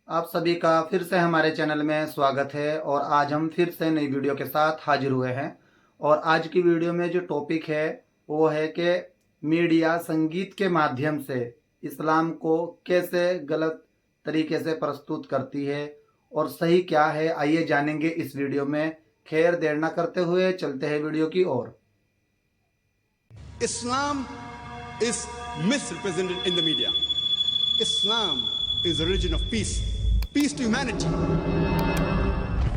आप सभी का फिर से हमारे चैनल में स्वागत है और आज हम फिर से नई वीडियो के साथ हाजिर हुए हैं। और आज की वीडियो में जो टॉपिक है वो है कि मीडिया संगीत के माध्यम से इस्लाम को कैसे गलत तरीके से प्रस्तुत करती है और सही क्या है, आइए जानेंगे इस वीडियो में। खैर देर ना करते हुए चलते हैं वीडियो की ओर। Islam is misrepresented in the media. Islam is a religion of peace, peace to humanity.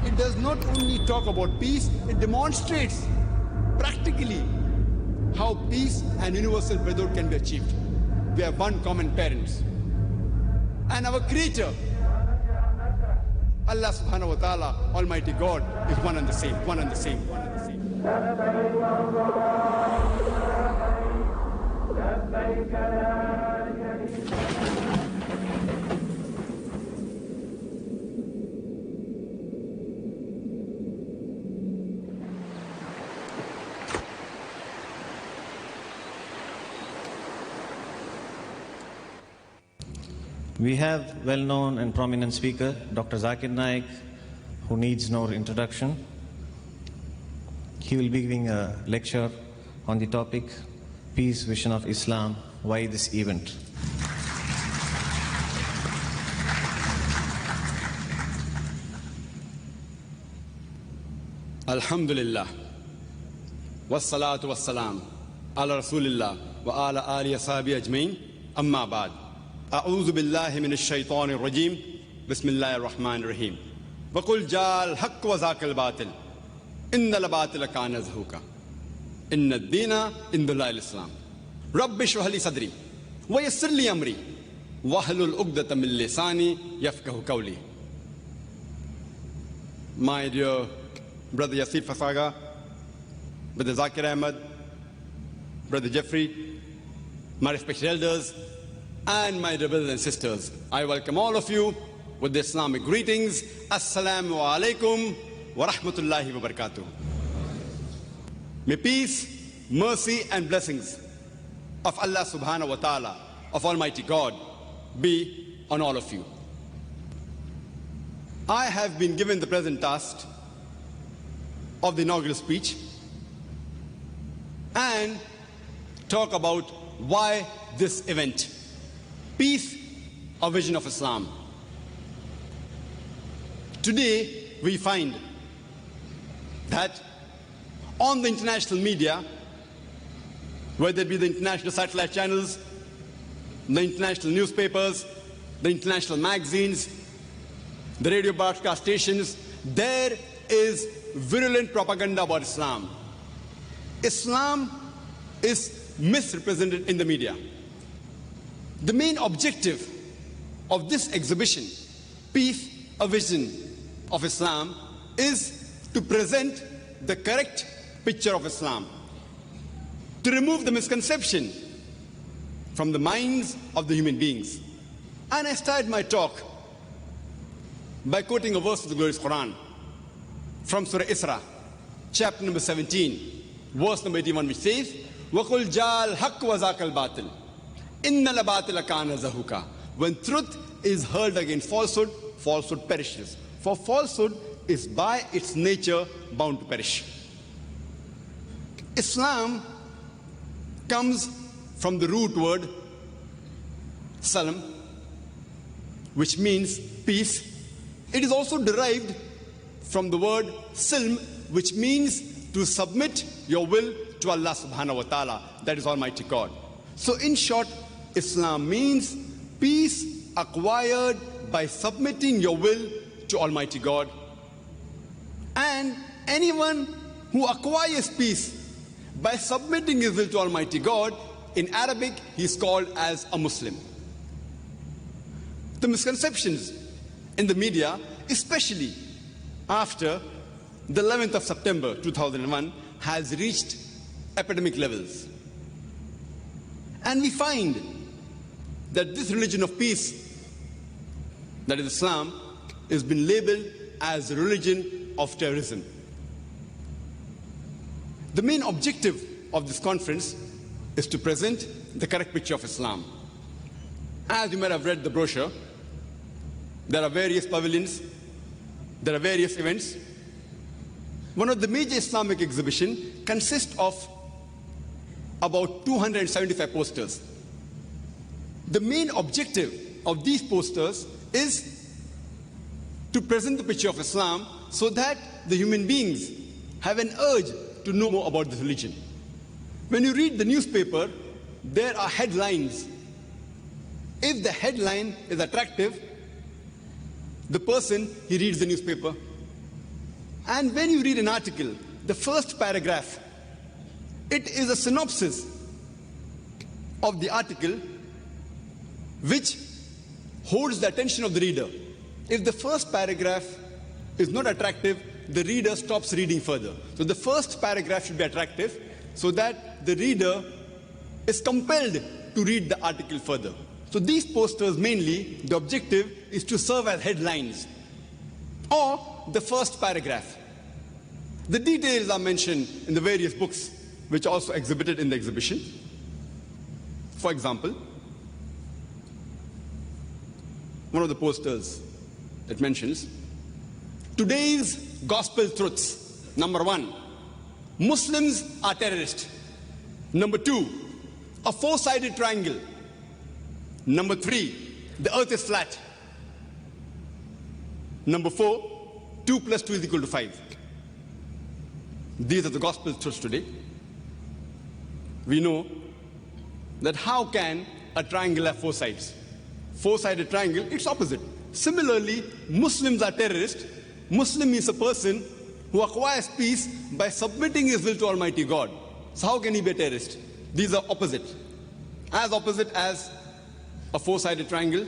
It does not only talk about peace, it demonstrates practically how peace and universal brotherhood can be achieved. We have one common parents. And our Creator, Allah subhanahu wa ta'ala, Almighty God, is one and the same, one and the same, one and the same. We have well-known and prominent speaker, Dr. Zakir Naik, who needs no introduction. He will be giving a lecture on the topic, Peace Vision of Islam, why this event? Alhamdulillah, wassalatu wassalam, ala rasulillah, wa ala alihi ashabi ajmain, amma ba'd. A'udhu billahi minash shaitanir rajim, bismillahir rahmanir rahim. Wa qul ja'al haqq wa zaqal batil, innal batila kana zahuqa. Inna ad-dina indallahil islam. Rabbi shrah li sadri, wa yassir li amri, wahlul 'uqdatam min lisani yafqahu qawli. My dear Brother Yasir Fasaga, Brother Zakir Ahmed, Brother Jeffrey, my respected elders, and my dear brothers and sisters, I welcome all of you with the Islamic greetings. Assalamu alaikum wa rahmatullahi wa barakatuh. May peace, mercy and blessings of Allah subhanahu wa ta'ala, of Almighty God, be on all of you. I have been given the present task of the inaugural speech and talk about why this event, Peace, a vision of Islam. Today we find that on the international media, whether it be the international satellite channels, the international newspapers, the international magazines, the radio broadcast stations, there is virulent propaganda about Islam. Islam is misrepresented in the media. The main objective of this exhibition, Peace, a Vision of Islam, is to present the correct picture of Islam, to remove the misconception from the minds of the human beings. And I started my talk by quoting a verse of the glorious Quran from Surah Isra, chapter number 17, verse number 81, which says, وَقُلْ جَاءَ الْحَقُّ وَزَاقَ الْبَاطِلِ إِنَّ الْبَاطِلَ كَانَ زَهُوقًا. When truth is hurled against falsehood, falsehood perishes. For falsehood is by its nature bound to perish. Islam comes from the root word salam, which means peace. It is also derived from the word silm, which means to submit your will to Allah subhanahu wa ta'ala, that is Almighty God. So in short, Islam means peace acquired by submitting your will to Almighty God. And anyone who acquires peace by submitting his will to Almighty God, in Arabic he is called as a Muslim. The misconceptions in the media, especially after the 11th of September 2001, has reached epidemic levels. And we find that this religion of peace, that is Islam, has been labeled as a religion of terrorism. The main objective of this conference is to present the correct picture of Islam. As you might have read the brochure, There are various pavilions. There are various events. One of the major Islamic exhibitions consists of about 275 posters. The main objective of these posters is to present the picture of Islam so that the human beings have an urge to know more about this religion. When you read the newspaper, there are headlines. If the headline is attractive, the person, he reads the newspaper. And when you read an article, the first paragraph, it is a synopsis of the article which holds the attention of the reader. If the first paragraph is not attractive, the reader stops reading further. So the first paragraph should be attractive so that the reader is compelled to read the article further. So these posters mainly, the objective is to serve as headlines or the first paragraph. The details are mentioned in the various books which are also exhibited in the exhibition. For example, one of the posters that mentions today's gospel truths. Number 1, Muslims are terrorists. Number 2, a four-sided triangle. Number 3, the earth is flat. Number 4, 2 plus 2 is equal to 5. These are the gospel truths today. We know that how can a triangle have 4 sides? Four-sided triangle, it's opposite. Similarly, Muslims are terrorists. Muslim is a person who acquires peace by submitting his will to Almighty God. So how can he be a terrorist? These are opposite. As opposite as a four-sided triangle,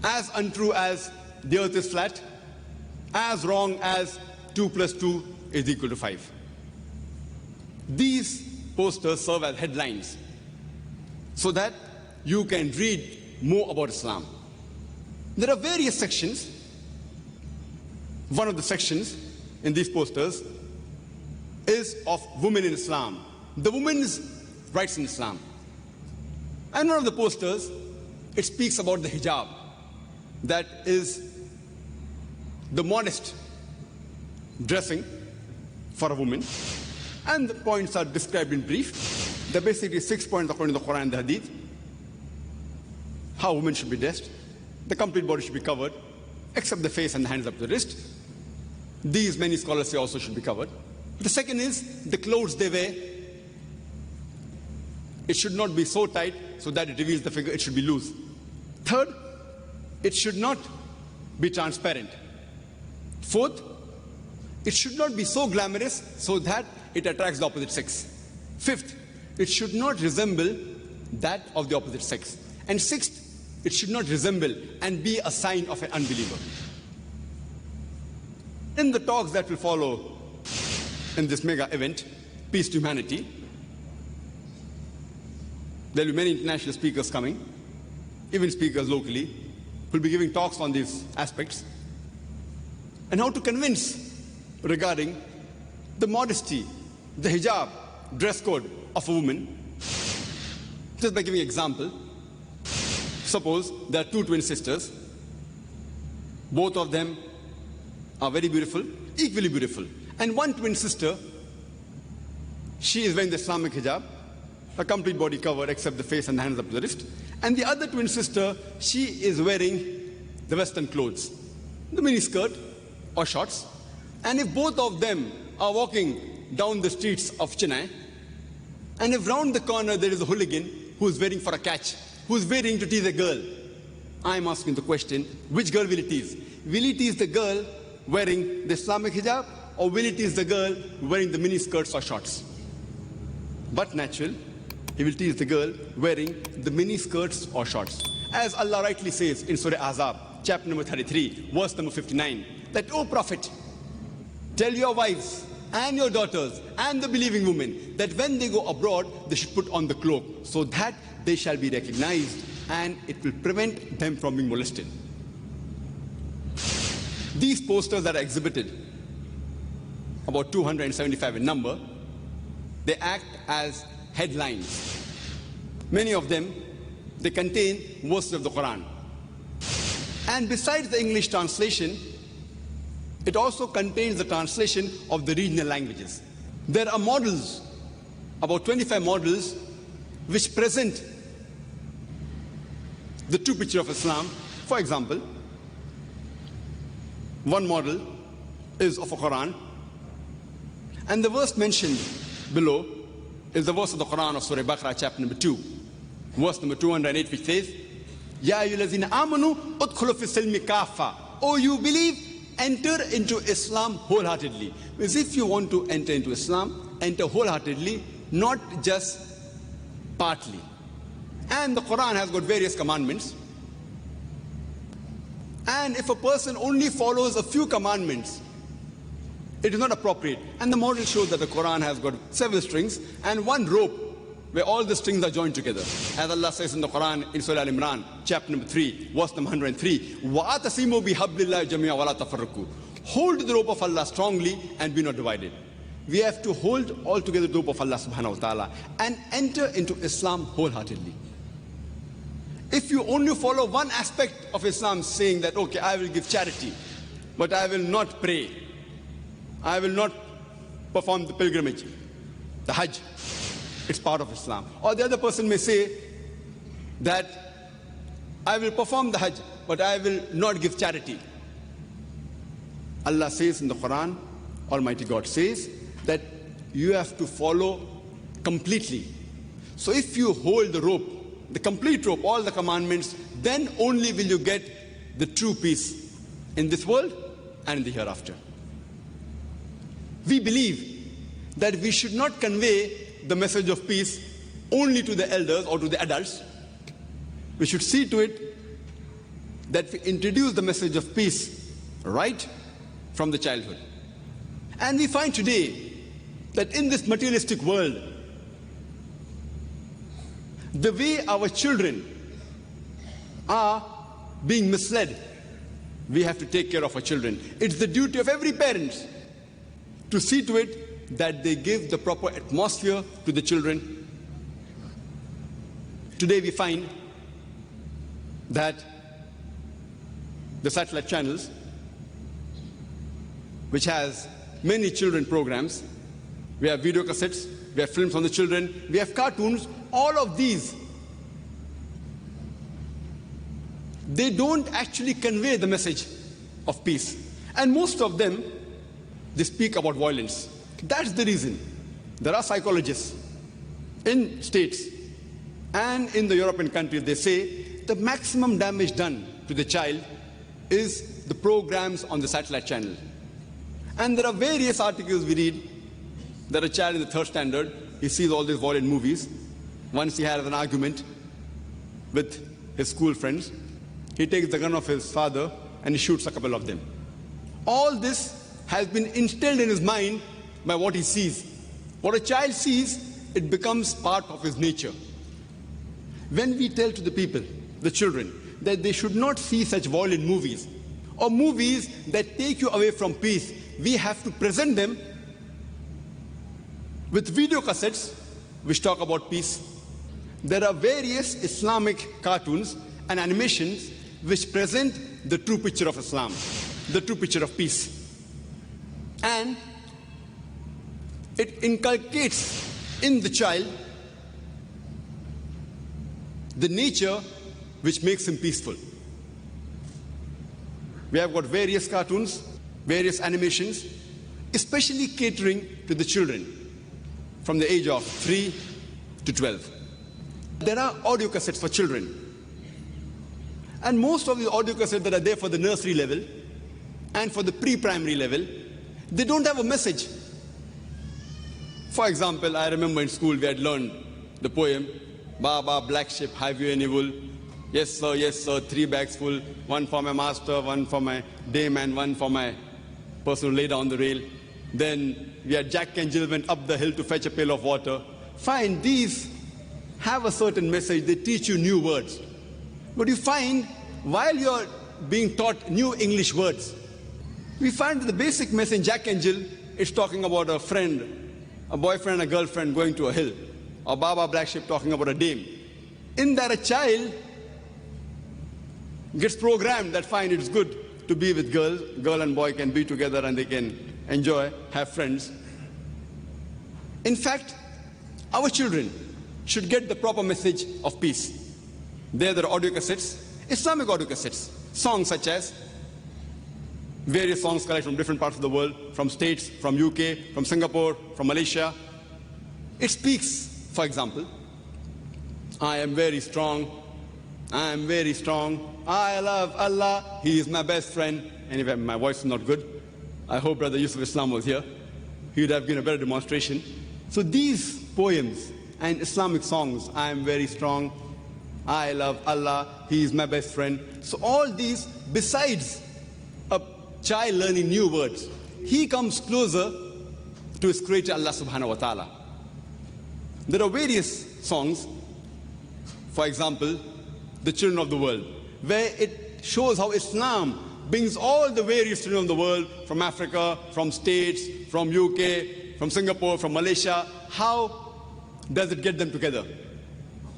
as untrue as the earth is flat, as wrong as 2 plus 2 is equal to 5. These posters serve as headlines so that you can read more about Islam. There are various sections. One of the sections in these posters is of women in Islam, the women's rights in Islam. And one of the posters, it speaks about the hijab, that is the modest dressing for a woman. And the points are described in brief. There are basically 6 points according to the Quran and the Hadith. How women should be dressed. The complete body should be covered, except the face and the hands up to the wrist. These, many scholars say, also should be covered. The second is the clothes they wear. It should not be so tight so that it reveals the figure. It should be loose. Third, it should not be transparent. Fourth, it should not be so glamorous so that it attracts the opposite sex. Fifth, it should not resemble that of the opposite sex. And sixth, it should not resemble and be a sign of an unbeliever. In the talks that will follow in this mega event, Peace to Humanity, there will be many international speakers coming, even speakers locally, who will be giving talks on these aspects, and how to convince regarding the modesty, the hijab, dress code of a woman. Just by giving an example, suppose there are 2 twin sisters. Both of them are very beautiful, equally beautiful. And one twin sister, she is wearing the Islamic hijab, a complete body covered except the face and the hands up to the wrist. And the other twin sister, she is wearing the Western clothes, the mini skirt or shorts. And if both of them are walking down the streets of Chennai, and if round the corner there is a hooligan who is waiting for a catch, who is waiting to tease a girl, I'm asking the question, which girl will it tease? Will it tease the girl wearing the Islamic hijab, or will it tease the girl wearing the mini skirts or shorts? But natural, he will tease the girl wearing the mini skirts or shorts. As Allah rightly says in Surah Ahzab, chapter number 33, verse number 59, that, O Prophet, tell your wives and your daughters and the believing women that when they go abroad, they should put on the cloak so that they shall be recognized and it will prevent them from being molested. These posters that are exhibited, about 275 in number, they act as headlines. Many of them, they contain verses of the Quran. And besides the English translation, it also contains the translation of the regional languages. There are models, about 25 models, which present the true picture of Islam. For example, one model is of a Quran, and the verse mentioned below is the verse of the Quran of Surah Baqarah, chapter number 2, verse number 208, which says, Ya ayyuhallazina amanu udkhulu fis silmi kaffa. Oh, you believe, enter into Islam wholeheartedly. Because if you want to enter into Islam, enter wholeheartedly, not just partly. And the Quran has got various commandments. And if a person only follows a few commandments, it is not appropriate. And the model shows that the Quran has got several strings and one rope where all the strings are joined together. As Allah says in the Quran in Surah Al-Imran, chapter number 3, verse number 103, وَأَتَصِمُوا بِحَبْلِ اللَّهِ جَمِيعًا وَلَا تَفَرَّقُوا. Hold the rope of Allah strongly and be not divided. We have to hold all together the rope of Allah subhanahu wa ta'ala and enter into Islam wholeheartedly. If you only follow one aspect of Islam, saying that, okay, I will give charity, but I will not pray, I will not perform the pilgrimage, the Hajj, it's part of Islam. Or the other person may say that I will perform the Hajj, but I will not give charity. Allah says in the Quran, Almighty God says that you have to follow completely. So if you hold the rope, the complete rope, all the commandments, then only will you get the true peace in this world and in the hereafter. We believe that we should not convey the message of peace only to the elders or to the adults. We should see to it that we introduce the message of peace right from the childhood. And we find today that in this materialistic world, the way our children are being misled, we have to take care of our children. It's the duty of every parent to see to it that they give the proper atmosphere to the children. Today we find that the satellite channels, which has many children programs, we have video cassettes, we have films on the children, we have cartoons, all of these, they don't actually convey the message of peace. And most of them, they speak about violence. That's the reason. There are psychologists in states and in the European countries, they say the maximum damage done to the child is the programs on the satellite channel. And there are various articles we read that a child in the 3rd standard, he sees all these violent movies. Once he has an argument with his school friends, he takes the gun of his father and he shoots a couple of them. All this has been instilled in his mind by what he sees. What a child sees, it becomes part of his nature. When we tell to the people, the children, that they should not see such violent movies or movies that take you away from peace, we have to present them with video cassettes which talk about peace. There are various Islamic cartoons and animations which present the true picture of Islam, the true picture of peace. And it inculcates in the child the nature which makes him peaceful. We have got various cartoons, various animations, especially catering to the children from the age of 3 to 12. There are audio cassettes for children. And most of the audio cassettes that are there for the nursery level and for the pre-primary level, they don't have a message. For example, I remember in school we had learned the poem, Baba, black sheep, have you any wool? Yes sir, 3 bags full, one for my master, one for my dame, and one for my person who lay down the rail. Then we had Jack and Jill went up the hill to fetch a pail of water. Fine, these have a certain message, they teach you new words. But you find, while you're being taught new English words, we find that the basic message in Jack and Jill is talking about a friend, a boyfriend, a girlfriend going to a hill, or Baba Black Sheep talking about a dame. In that a child gets programmed that fine, it's good to be with girls. Girl and boy can be together and they can enjoy, have friends. In fact, our children should get the proper message of peace. There are audio cassettes, Islamic audio cassettes, songs such as various songs collected from different parts of the world, from states, from UK, from Singapore, from Malaysia. It speaks, for example, I am very strong, I am very strong, I love Allah, He is my best friend. Anyway, my voice is not good. I hope Brother Yusuf Islam was here. He would have given a better demonstration. So these poems and Islamic songs, I am very strong, I love Allah, He is my best friend. So all these, besides a child learning new words, he comes closer to his creator Allah subhanahu wa ta'ala. There are various songs, for example, The Children of the World, where it shows how Islam brings all the various children of the world, from Africa, from states, from UK, from Singapore, from Malaysia. How does it get them together?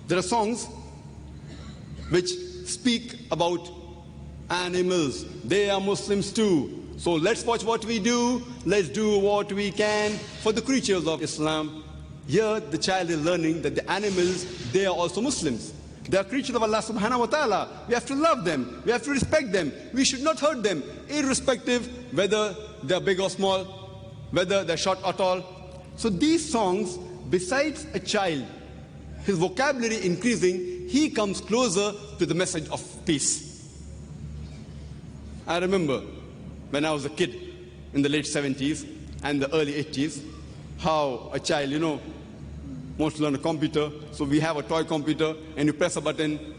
There are songs which speak about animals. They are Muslims too. So let's watch what we do. Let's do what we can for the creatures of Islam. Here the child is learning that the animals, they are also Muslims. They are creatures of Allah subhanahu wa ta'ala. We have to love them. We have to respect them. We should not hurt them, irrespective whether they are big or small, whether they are short or tall. So these songs, besides a child, his vocabulary increasing, he comes closer to the message of peace. I remember when I was a kid in the late 70s and the early 80s, how a child, wants to learn a computer. So we have a toy computer and you press a button,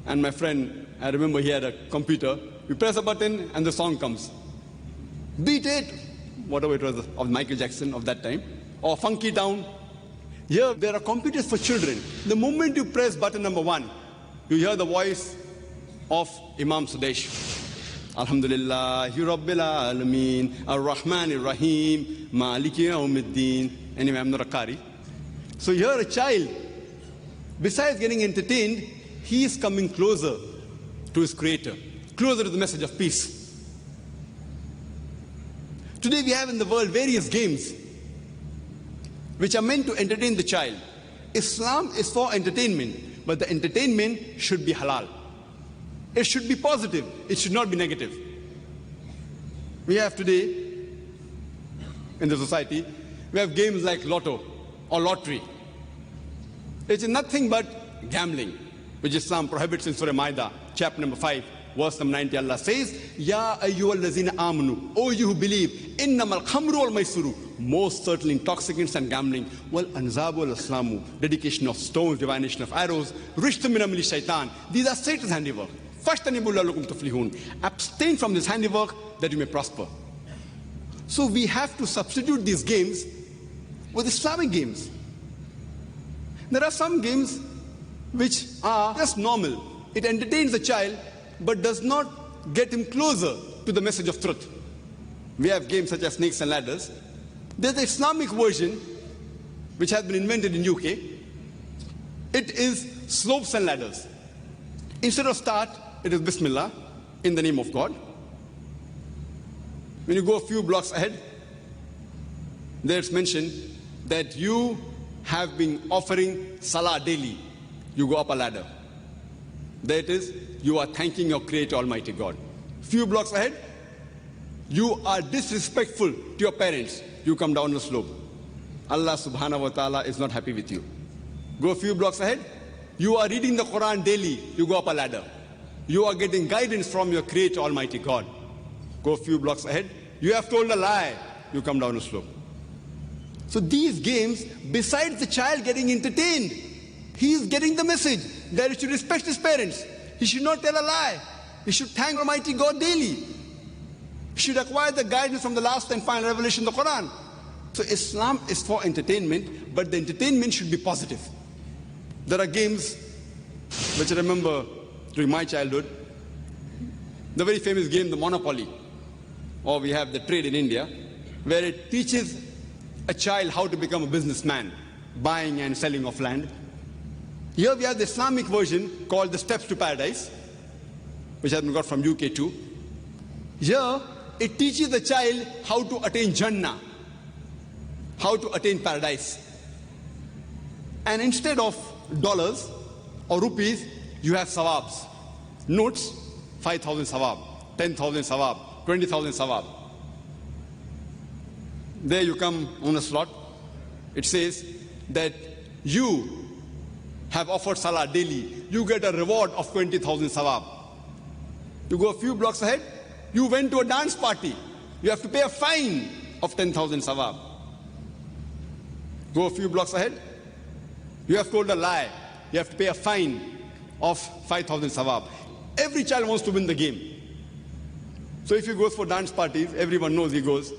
and my friend, I remember he had a computer. You press a button and the song comes. Beat It, whatever it was of Michael Jackson of that time, or Funky Town. Here there are computers for children. The moment you press button number 1, you hear the voice of Imam Sudesh. Alhamdulillah, Rabbil Alameen, Ar-Rahman Ar-Rahim, Maliki Yawmiddin. Anyway, I'm not a Qari. So here a child, besides getting entertained, he is coming closer to his creator, closer to the message of peace. Today we have in the world various games which are meant to entertain the child. Islam is for entertainment, but the entertainment should be halal. It should be positive. It should not be negative. We have today, in the society, we have games like Lotto or lottery. It is nothing but gambling, which Islam prohibits in Surah Maida, chapter number 5, verse number 90. Allah says, Ya ayyuhal lazina amanu, O you who believe, innamal khamru wal maisuru, most certainly intoxicants and gambling, wal anzabu wal aslamu, dedication of stones, divination of arrows, rishtum min amali shaitan. These are Satan's handiwork. Fashtanibu la'allakum tuflihun. Abstain from this handiwork that you may prosper. So we have to substitute these games with Islamic games. There are some games which are just normal. It entertains the child, but does not get him closer to the message of truth. We have games such as Snakes and Ladders. There's the Islamic version, which has been invented in UK. It is Slopes and Ladders. Instead of start, it is Bismillah, in the name of God. When you go a few blocks ahead, there it's mentioned that you have been offering salah daily. You go up a ladder. There it is, you are thanking your Creator Almighty God. Few blocks ahead, you are disrespectful to your parents. You come down the slope. Allah subhanahu wa ta'ala is not happy with you. Go a few blocks ahead, you are reading the Quran daily. You go up a ladder. You are getting guidance from your Creator Almighty God. Go a few blocks ahead, you have told a lie. You come down the slope. So these games, besides the child getting entertained, he is getting the message that he should respect his parents. He should not tell a lie. He should thank Almighty God daily. He should acquire the guidance from the last and final revelation, the Quran. So Islam is for entertainment, but the entertainment should be positive. There are games which I remember during my childhood. The very famous game, the Monopoly, or we have the trade in India, where it teaches a child how to become a businessman, buying and selling of land. Here we have the Islamic version called the Steps to Paradise, which has been got from UK too. Here, it teaches the child how to attain Jannah, how to attain paradise. And instead of dollars or rupees, you have sawabs. Notes, 5,000 sawab, 10,000 sawab, 20,000 sawab. There you come on a slot. It says that you have offered salah daily. You get a reward of 20,000 sawab. You go a few blocks ahead, you went to a dance party. You have to pay a fine of 10,000 sawab. Go a few blocks ahead, you have told a lie. You have to pay a fine of 5,000 sawab. Every child wants to win the game. So if he goes for dance parties, everyone knows he goes.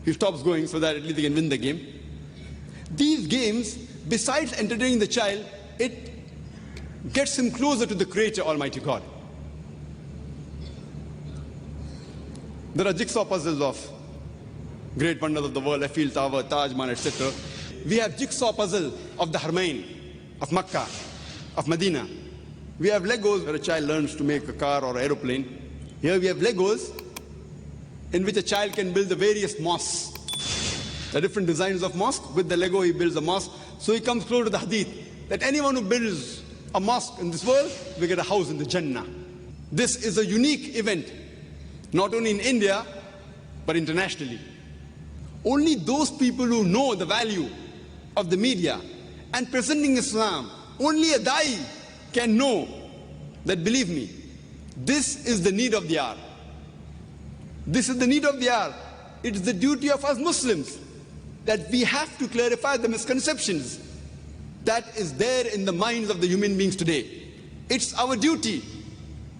He stops going so that at least he can win the game. These games, besides entertaining the child, it gets him closer to the Creator, Almighty God. There are jigsaw puzzles of great wonders of the world, Eiffel Tower, Taj Mahal, etc. We have jigsaw puzzle of the Haramain, of Makkah, of Medina. We have Legos where a child learns to make a car or aeroplane. Here we have Legos in which a child can build the various mosques. The different designs of mosque. With the Lego he builds a mosque. So he comes close to the hadith that anyone who builds a mosque in this world will get a house in the Jannah. This is a unique event, not only in India, but internationally. Only those people who know the value of the media and presenting Islam, only a da'i can know that, believe me, this is the need of the hour. This is the need of the hour. It is the duty of us Muslims that we have to clarify the misconceptions that is there in the minds of the human beings today. It's our duty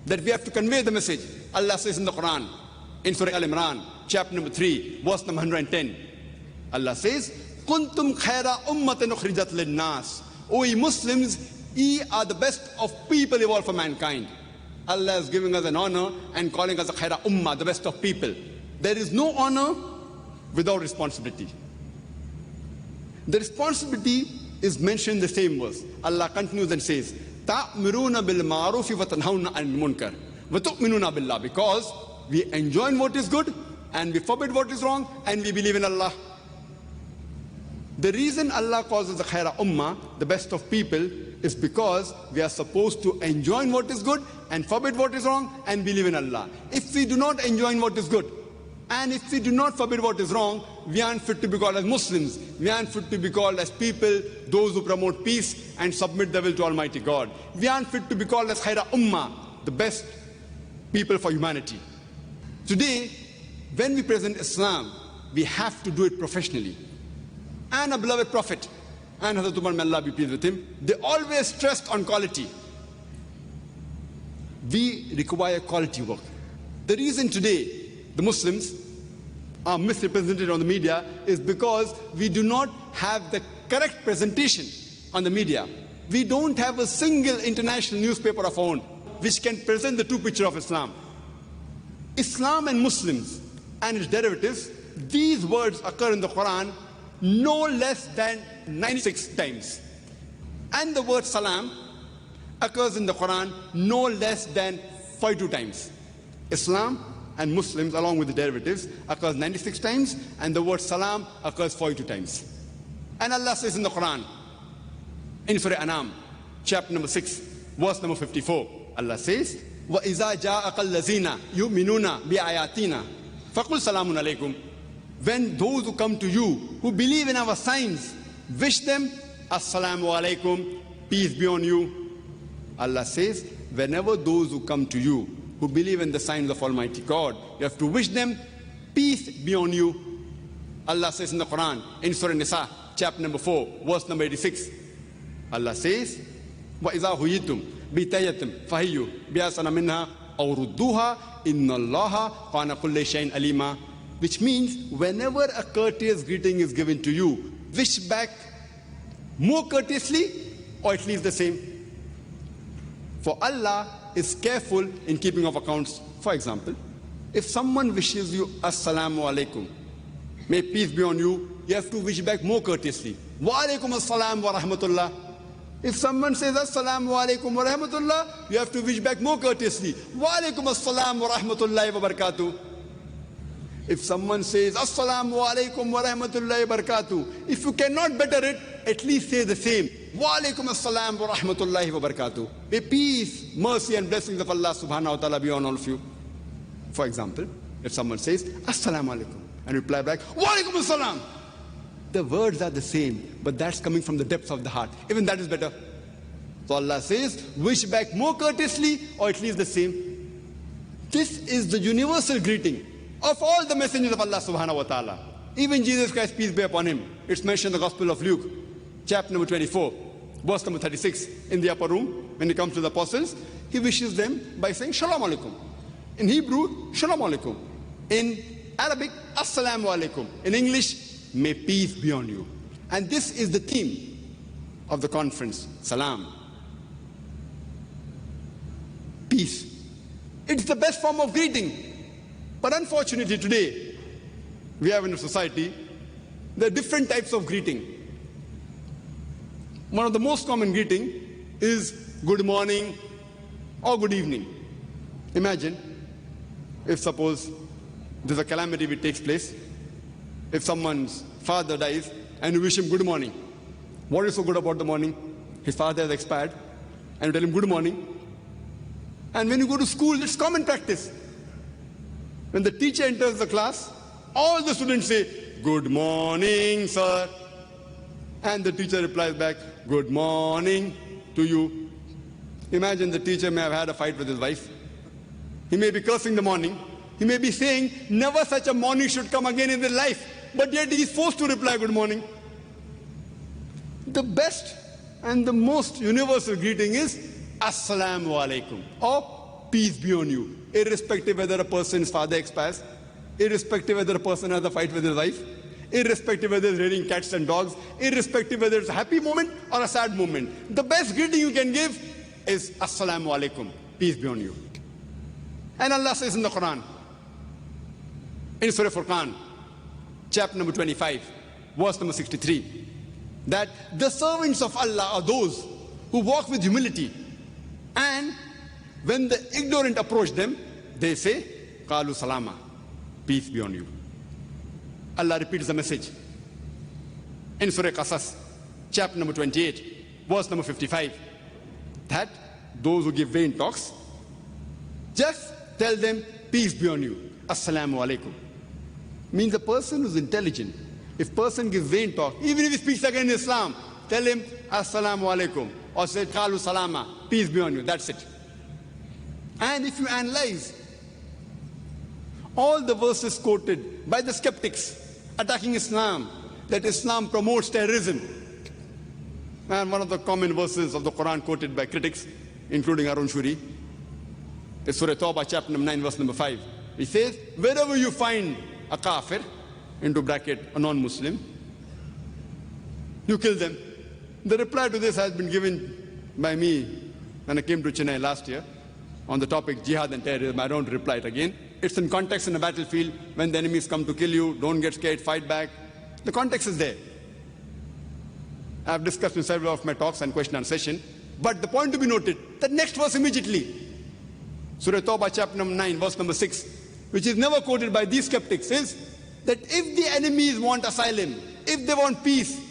that we have to convey the message. Allah says in the Quran, in Surah Al-Imran, chapter number 3, verse number 110, Allah says, Kuntum khaira ummatan ukhrijat lin-nas. O ye Muslims, ye are the best of people evolved for mankind. Allah is giving us an honor and calling us a khaira ummah, the best of people. There is no honor without responsibility. The responsibility is mentioned in the same verse. Allah continues and says, Ta'miruna bil ma'rufi wa tanhauna 'anil munkar wa tu'minuna billah, because we enjoin what is good and we forbid what is wrong and we believe in Allah. The reason Allah calls us the khaira ummah, the best of people, is because we are supposed to enjoin what is good and forbid what is wrong and believe in Allah. If we do not enjoin what is good and if we do not forbid what is wrong, we aren't fit to be called as Muslims. We aren't fit to be called as people, those who promote peace and submit their will to Almighty God. We aren't fit to be called as khaira ummah, the best people for humanity. Today, when we present Islam, we have to do it professionally. And a beloved Prophet, and Hazrat Umar, may Allah be pleased with him, they always stressed on quality. We require quality work. The reason today the Muslims are misrepresented on the media is because we do not have the correct presentation on the media. We don't have a single international newspaper of our own which can present the true picture of Islam. Islam and Muslims and its derivatives, these words occur in the Quran no less than 96 times. And the word salam occurs in the Quran no less than 42 times. Islam and Muslims, along with the derivatives, occurs 96 times, and the word salam occurs 42 times. And Allah says in the Quran, in Surah Anam, chapter number 6, verse number 54, Allah says, وَإِذَا جَاءَكَ الَّذِينَ يُؤْمِنُونَ بِآيَاتِنَا فَقُلْ سَلَامٌ عَلَيْكُمْ. When those who come to you, who believe in our signs, wish them, Assalamu alaikum, peace be on you. Allah says, whenever those who come to you, who believe in the signs of Almighty God, you have to wish them, peace be on you. Allah says in the Quran, in Surah Nisa, chapter number 4, verse number 86, Allah says, وَإِذَا هُيِّتُمْ بِتَيَّتِمْ فَهِيُّ بِأَحْسَنَ مِنْهَا أَوْ رُدُّوهَا إِنَّ اللَّهَ كَانَ كُلَّ شَيْءٍ عَلِيمًا. Which means, whenever a courteous greeting is given to you, wish back more courteously or at least the same. For Allah is careful in keeping of accounts. For example, if someone wishes you Assalamu alaikum, may peace be on you, you have to wish back more courteously. Wa alaikum assalam wa rahmatullah. If someone says Assalamu alaikum wa rahmatullah, you have to wish back more courteously. Wa alaikum assalam wa rahmatullahi wa barakatuh. If someone says Assalamu alaikum wa rahmatullahi wa barakatuh, if you cannot better it, at least say the same. Wa alaikum assalam wa rahmatullahi wa barakatuh. May peace, mercy and blessings of Allah subhanahu wa ta'ala be on all of you. For example, if someone says Assalamu alaikum and reply back Wa alaikum assalam, the words are the same, but that's coming from the depths of the heart. Even that is better. So Allah says, wish back more courteously or at least the same. This is the universal greeting of all the messengers of Allah subhanahu wa ta'ala. Even Jesus Christ, peace be upon him. It's mentioned in the Gospel of Luke, chapter number 24, verse number 36. In the upper room, when he comes to the apostles, he wishes them by saying Shalom alaikum. In Hebrew, Shalom alaikum. In Arabic, Assalamu alaikum. In English, may peace be on you. And this is the theme of the conference, Salam. Peace. It's the best form of greeting. But unfortunately today, we have in a society, there are different types of greeting. One of the most common greeting is good morning or good evening. Imagine if suppose there's a calamity which takes place. If someone's father dies and you wish him good morning, what is so good about the morning? His father has expired and you tell him good morning. And when you go to school, it's common practice. When the teacher enters the class, all the students say, good morning, sir. And the teacher replies back, good morning to you. Imagine the teacher may have had a fight with his wife. He may be cursing the morning. He may be saying, never such a morning should come again in his life. But yet he is forced to reply good morning. The best and the most universal greeting is Assalamu alaikum, or peace be on you. Irrespective whether a person's father expires, irrespective whether a person has a fight with his wife, irrespective whether it's raining cats and dogs, irrespective whether it's a happy moment or a sad moment. The best greeting you can give is Assalamu alaikum, peace be on you. And Allah says in the Quran, in Surah Furqan, chapter number 25, verse number 63, that the servants of Allah are those who walk with humility, and when the ignorant approach them, they say, Qalu salama, peace be on you. Allah repeats the message in Surah Qasas, chapter number 28, verse number 55, that those who give vain talks, just tell them, peace be on you, Assalamu alaikum. Means a person who's intelligent, if person gives vain talk, even if he speaks against Islam, tell him, Assalamu alaikum, or say, Qalu salama, peace be on you, that's it. And if you analyze all the verses quoted by the skeptics attacking Islam, that Islam promotes terrorism, and one of the common verses of the Quran quoted by critics, including Arun Shuri, is Surah Tawbah, chapter number 9, verse number 5. He says, wherever you find a kafir, into bracket, a non-Muslim, you kill them. The reply to this has been given by me when I came to Chennai last year on the topic jihad and terrorism. I don't reply it again. It's in context in a battlefield. When the enemies come to kill you, don't get scared, fight back. The context is there. I've discussed in several of my talks and question and session. But the point to be noted, the next verse immediately, Surah Tawbah, chapter number 9, verse number 6, which is never quoted by these skeptics, is that if the enemies want asylum, if they want peace,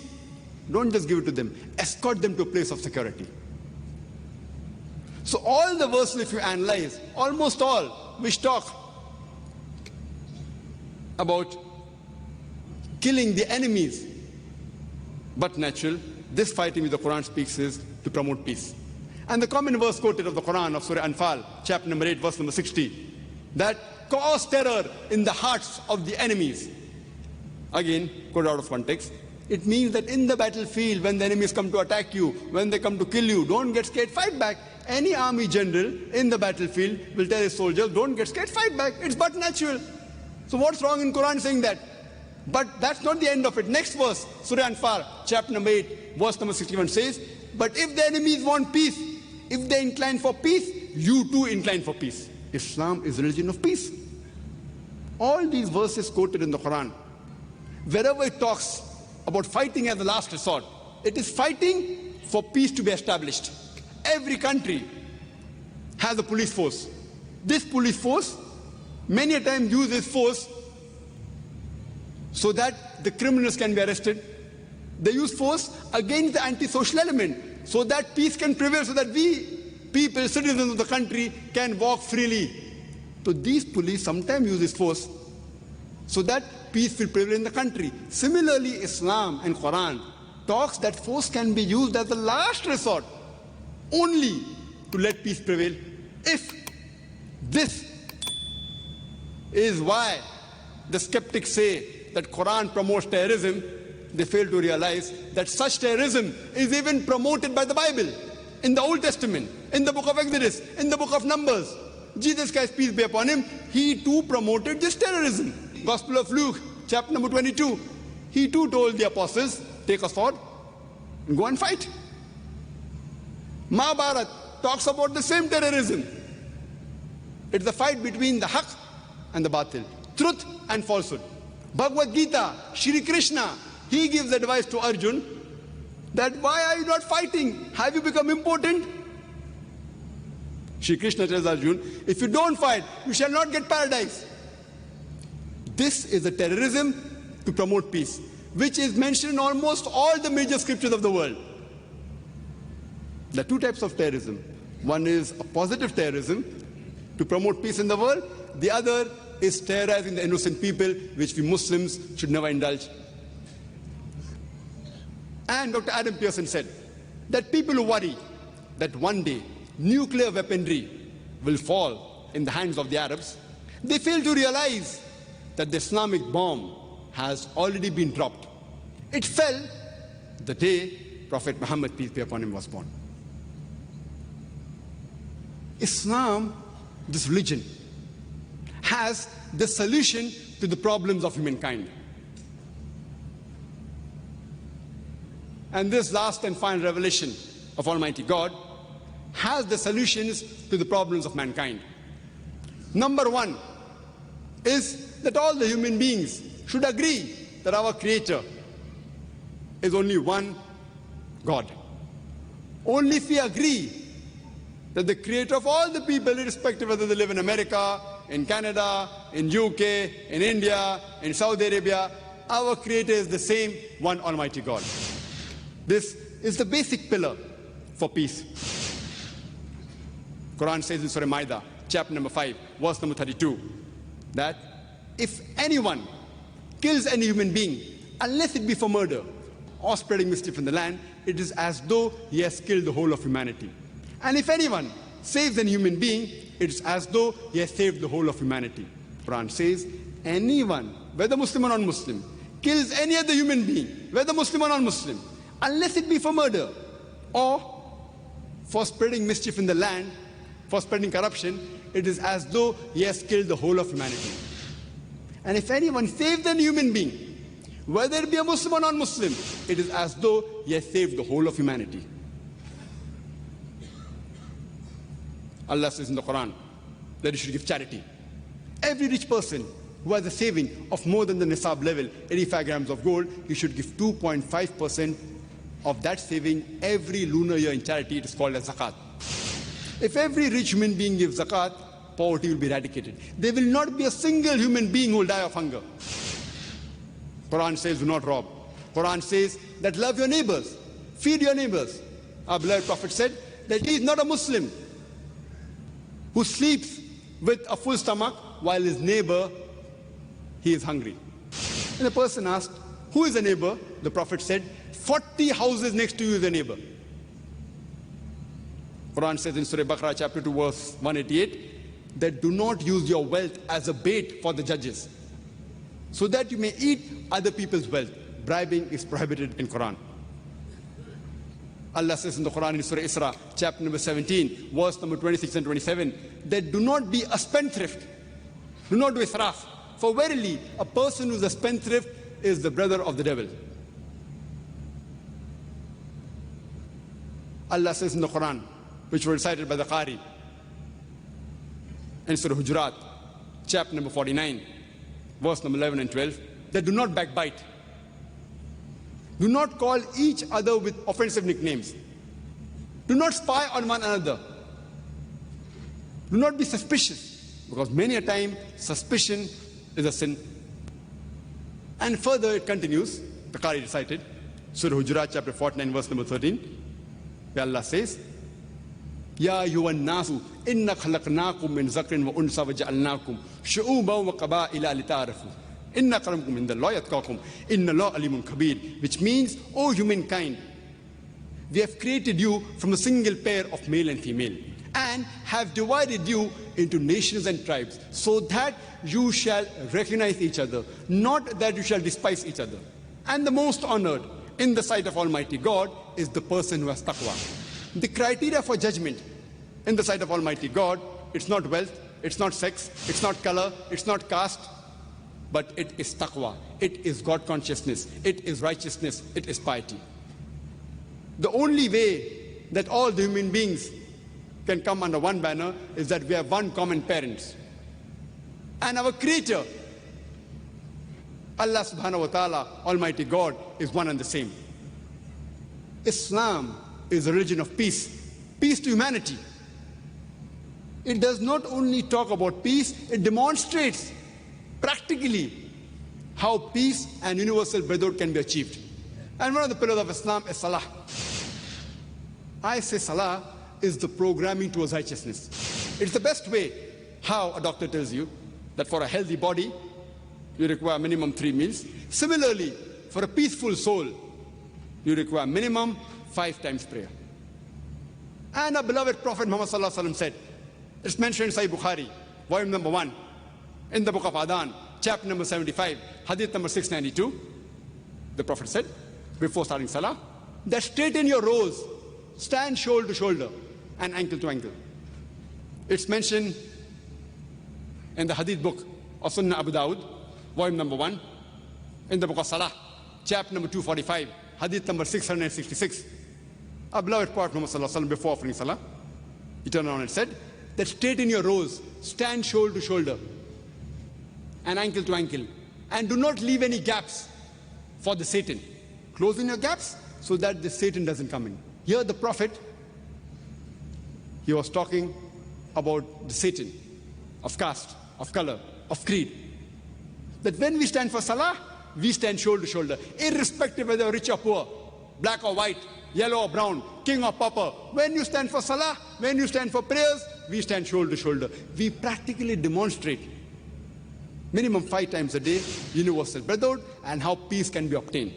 don't just give it to them, escort them to a place of security. So all the verses, if you analyze, almost all, which talk about killing the enemies, but natural, this fighting which the Quran speaks is to promote peace. And the common verse quoted of the Quran of Surah Anfal, chapter number 8, verse number 60, that cause terror in the hearts of the enemies. Again, quoted out of context. It means that in the battlefield, when the enemies come to attack you, when they come to kill you, don't get scared, fight back. Any army general in the battlefield will tell his soldiers, don't get scared, fight back. It's but natural. So what's wrong in Quran saying that? But that's not the end of it. Next verse, Surah Anfal, chapter number 8, verse number 61 says, but if the enemies want peace, if they incline for peace, you too incline for peace. Islam is a religion of peace. All these verses quoted in the Quran, wherever it talks about fighting as a last resort, it is fighting for peace to be established. Every country has a police force. This police force many a time uses force so that the criminals can be arrested. They use force against the antisocial element so that peace can prevail, so that we, people, citizens of the country, can walk freely. So these police sometimes use this force so that peace will prevail in the country. Similarly, Islam and Quran talks that force can be used as a last resort only to let peace prevail. If this is why the skeptics say that Quran promotes terrorism, they fail to realize that such terrorism is even promoted by the Bible. In the Old Testament, in the book of Exodus, in the book of Numbers, Jesus Christ, peace be upon him, he too promoted this terrorism. Gospel of Luke, chapter number 22, he too told the apostles, take a sword and go and fight. Mahabharata talks about the same terrorism. It's the fight between the haq and the batil, truth and falsehood. Bhagavad Gita, Shri Krishna, he gives advice to Arjun that why are you not fighting? Have you become important? Shri Krishna tells Arjun, if you don't fight, you shall not get paradise. This is a terrorism to promote peace, which is mentioned in almost all the major scriptures of the world. There are two types of terrorism. One is a positive terrorism to promote peace in the world. The other is terrorizing the innocent people, which we Muslims should never indulge. And Dr. Adam Pearson said that people who worry that one day nuclear weaponry will fall in the hands of the Arabs, they fail to realize that the Islamic bomb has already been dropped. It fell the day Prophet Muhammad, peace be upon him, was born. Islam, this religion, has the solution to the problems of humankind. And this last and final revelation of Almighty God has the solutions to the problems of mankind. Number one is that all the human beings should agree that our Creator is only one God. Only if we agree that the Creator of all the people, irrespective of whether they live in America, in Canada, in UK, in India, in Saudi Arabia, our Creator is the same one Almighty God. This is the basic pillar for peace. Quran says in Surah Ma'idah, chapter number 5, verse number 32, that if anyone kills any human being, unless it be for murder or spreading mischief in the land, it is as though he has killed the whole of humanity. And if anyone saves any human being, it is as though he has saved the whole of humanity. Quran says, anyone, whether Muslim or non-Muslim, kills any other human being, whether Muslim or non-Muslim, unless it be for murder or for spreading mischief in the land, for spreading corruption, it is as though he has killed the whole of humanity. And if anyone saves a human being, whether it be a Muslim or non-Muslim, it is as though he has saved the whole of humanity. Allah says in the Quran that you should give charity. Every rich person who has a saving of more than the nisab level, 85 grams of gold, you should give 2.5% of that saving every lunar year in charity. It is called as zakat. If every rich human being gives zakat, poverty will be eradicated. There will not be a single human being who will die of hunger. Quran says, do not rob. Quran says that love your neighbors, feed your neighbors. Our beloved Prophet said that he is not a Muslim who sleeps with a full stomach while his neighbor, he is hungry. And the person asked, who is a neighbor? The Prophet said, 40 houses next to you is a neighbor. Quran says in Surah Baqarah chapter 2 verse 188 that do not use your wealth as a bait for the judges so that you may eat other people's wealth. Bribing is prohibited in Quran. Allah says in the Quran in Surah Isra chapter number 17 verse number 26 and 27 that do not be a spendthrift. Do not do israf. For verily a person who is a spendthrift is the brother of the devil. Allah says in the Quran, which were recited by the Qari, in Surah Hujurat, chapter number 49, verse number 11 and 12, that do not backbite. Do not call each other with offensive nicknames. Do not spy on one another. Do not be suspicious, because many a time suspicion is a sin. And further it continues, the Qari recited, Surah Hujurat chapter 49 verse number 13, where Allah says, Ya ayyuhan nasu inna khalaqnakum min zakrin wa unsa wa ja'alnakum shu'uban wa qaba'ila lita'arafu inna akramakum indallahi atqakum inna Allaha alimun kabir, which means, O humankind, we have created you from a single pair of male and female, and have divided you into nations and tribes, so that you shall recognize each other, not that you shall despise each other. And the most honored in the sight of Almighty God is the person who has taqwa. The criteria for judgment in the sight of Almighty God, it's not wealth, it's not sex, it's not color, it's not caste, but it is taqwa, it is God consciousness, it is righteousness, it is piety. The only way that all the human beings can come under one banner is that we have one common parents. And our Creator, Allah subhanahu wa ta'ala, Almighty God, is one and the same. Islam is a religion of peace, peace to humanity. It does not only talk about peace, it demonstrates practically how peace and universal brotherhood can be achieved. And one of the pillars of Islam is Salah. I say Salah is the programming towards righteousness. It's the best way. How a doctor tells you that for a healthy body, you require minimum 3 meals. Similarly, for a peaceful soul, you require minimum 5 times prayer. And our beloved Prophet Muhammad Sallallahu Alaihi Wasallam said, it's mentioned in Sahih Bukhari, volume number 1, in the book of Adhan, chapter number 75, hadith number 692. The Prophet said, before starting Salah, that straighten your rows, stand shoulder to shoulder and ankle to ankle. It's mentioned in the hadith book of Sunnah Abu Dawud, volume number 1, in the book of Salah, chapter number 245, hadith number 666. Our beloved Prophet Muhammad Sallallahu Alaihi Wasallam, before offering Salah, he turned around and said that straighten your rows, stand shoulder to shoulder and ankle to ankle, and do not leave any gaps for the Satan. Close in your gaps so that the Satan doesn't come in. Here the Prophet, he was talking about the Satan of caste, of color, of creed. That when we stand for Salah, we stand shoulder to shoulder, irrespective whether rich or poor, black or white, yellow or brown, king or pauper. When you stand for Salah, when you stand for prayers, we stand shoulder to shoulder. We practically demonstrate minimum 5 times a day universal brotherhood and how peace can be obtained.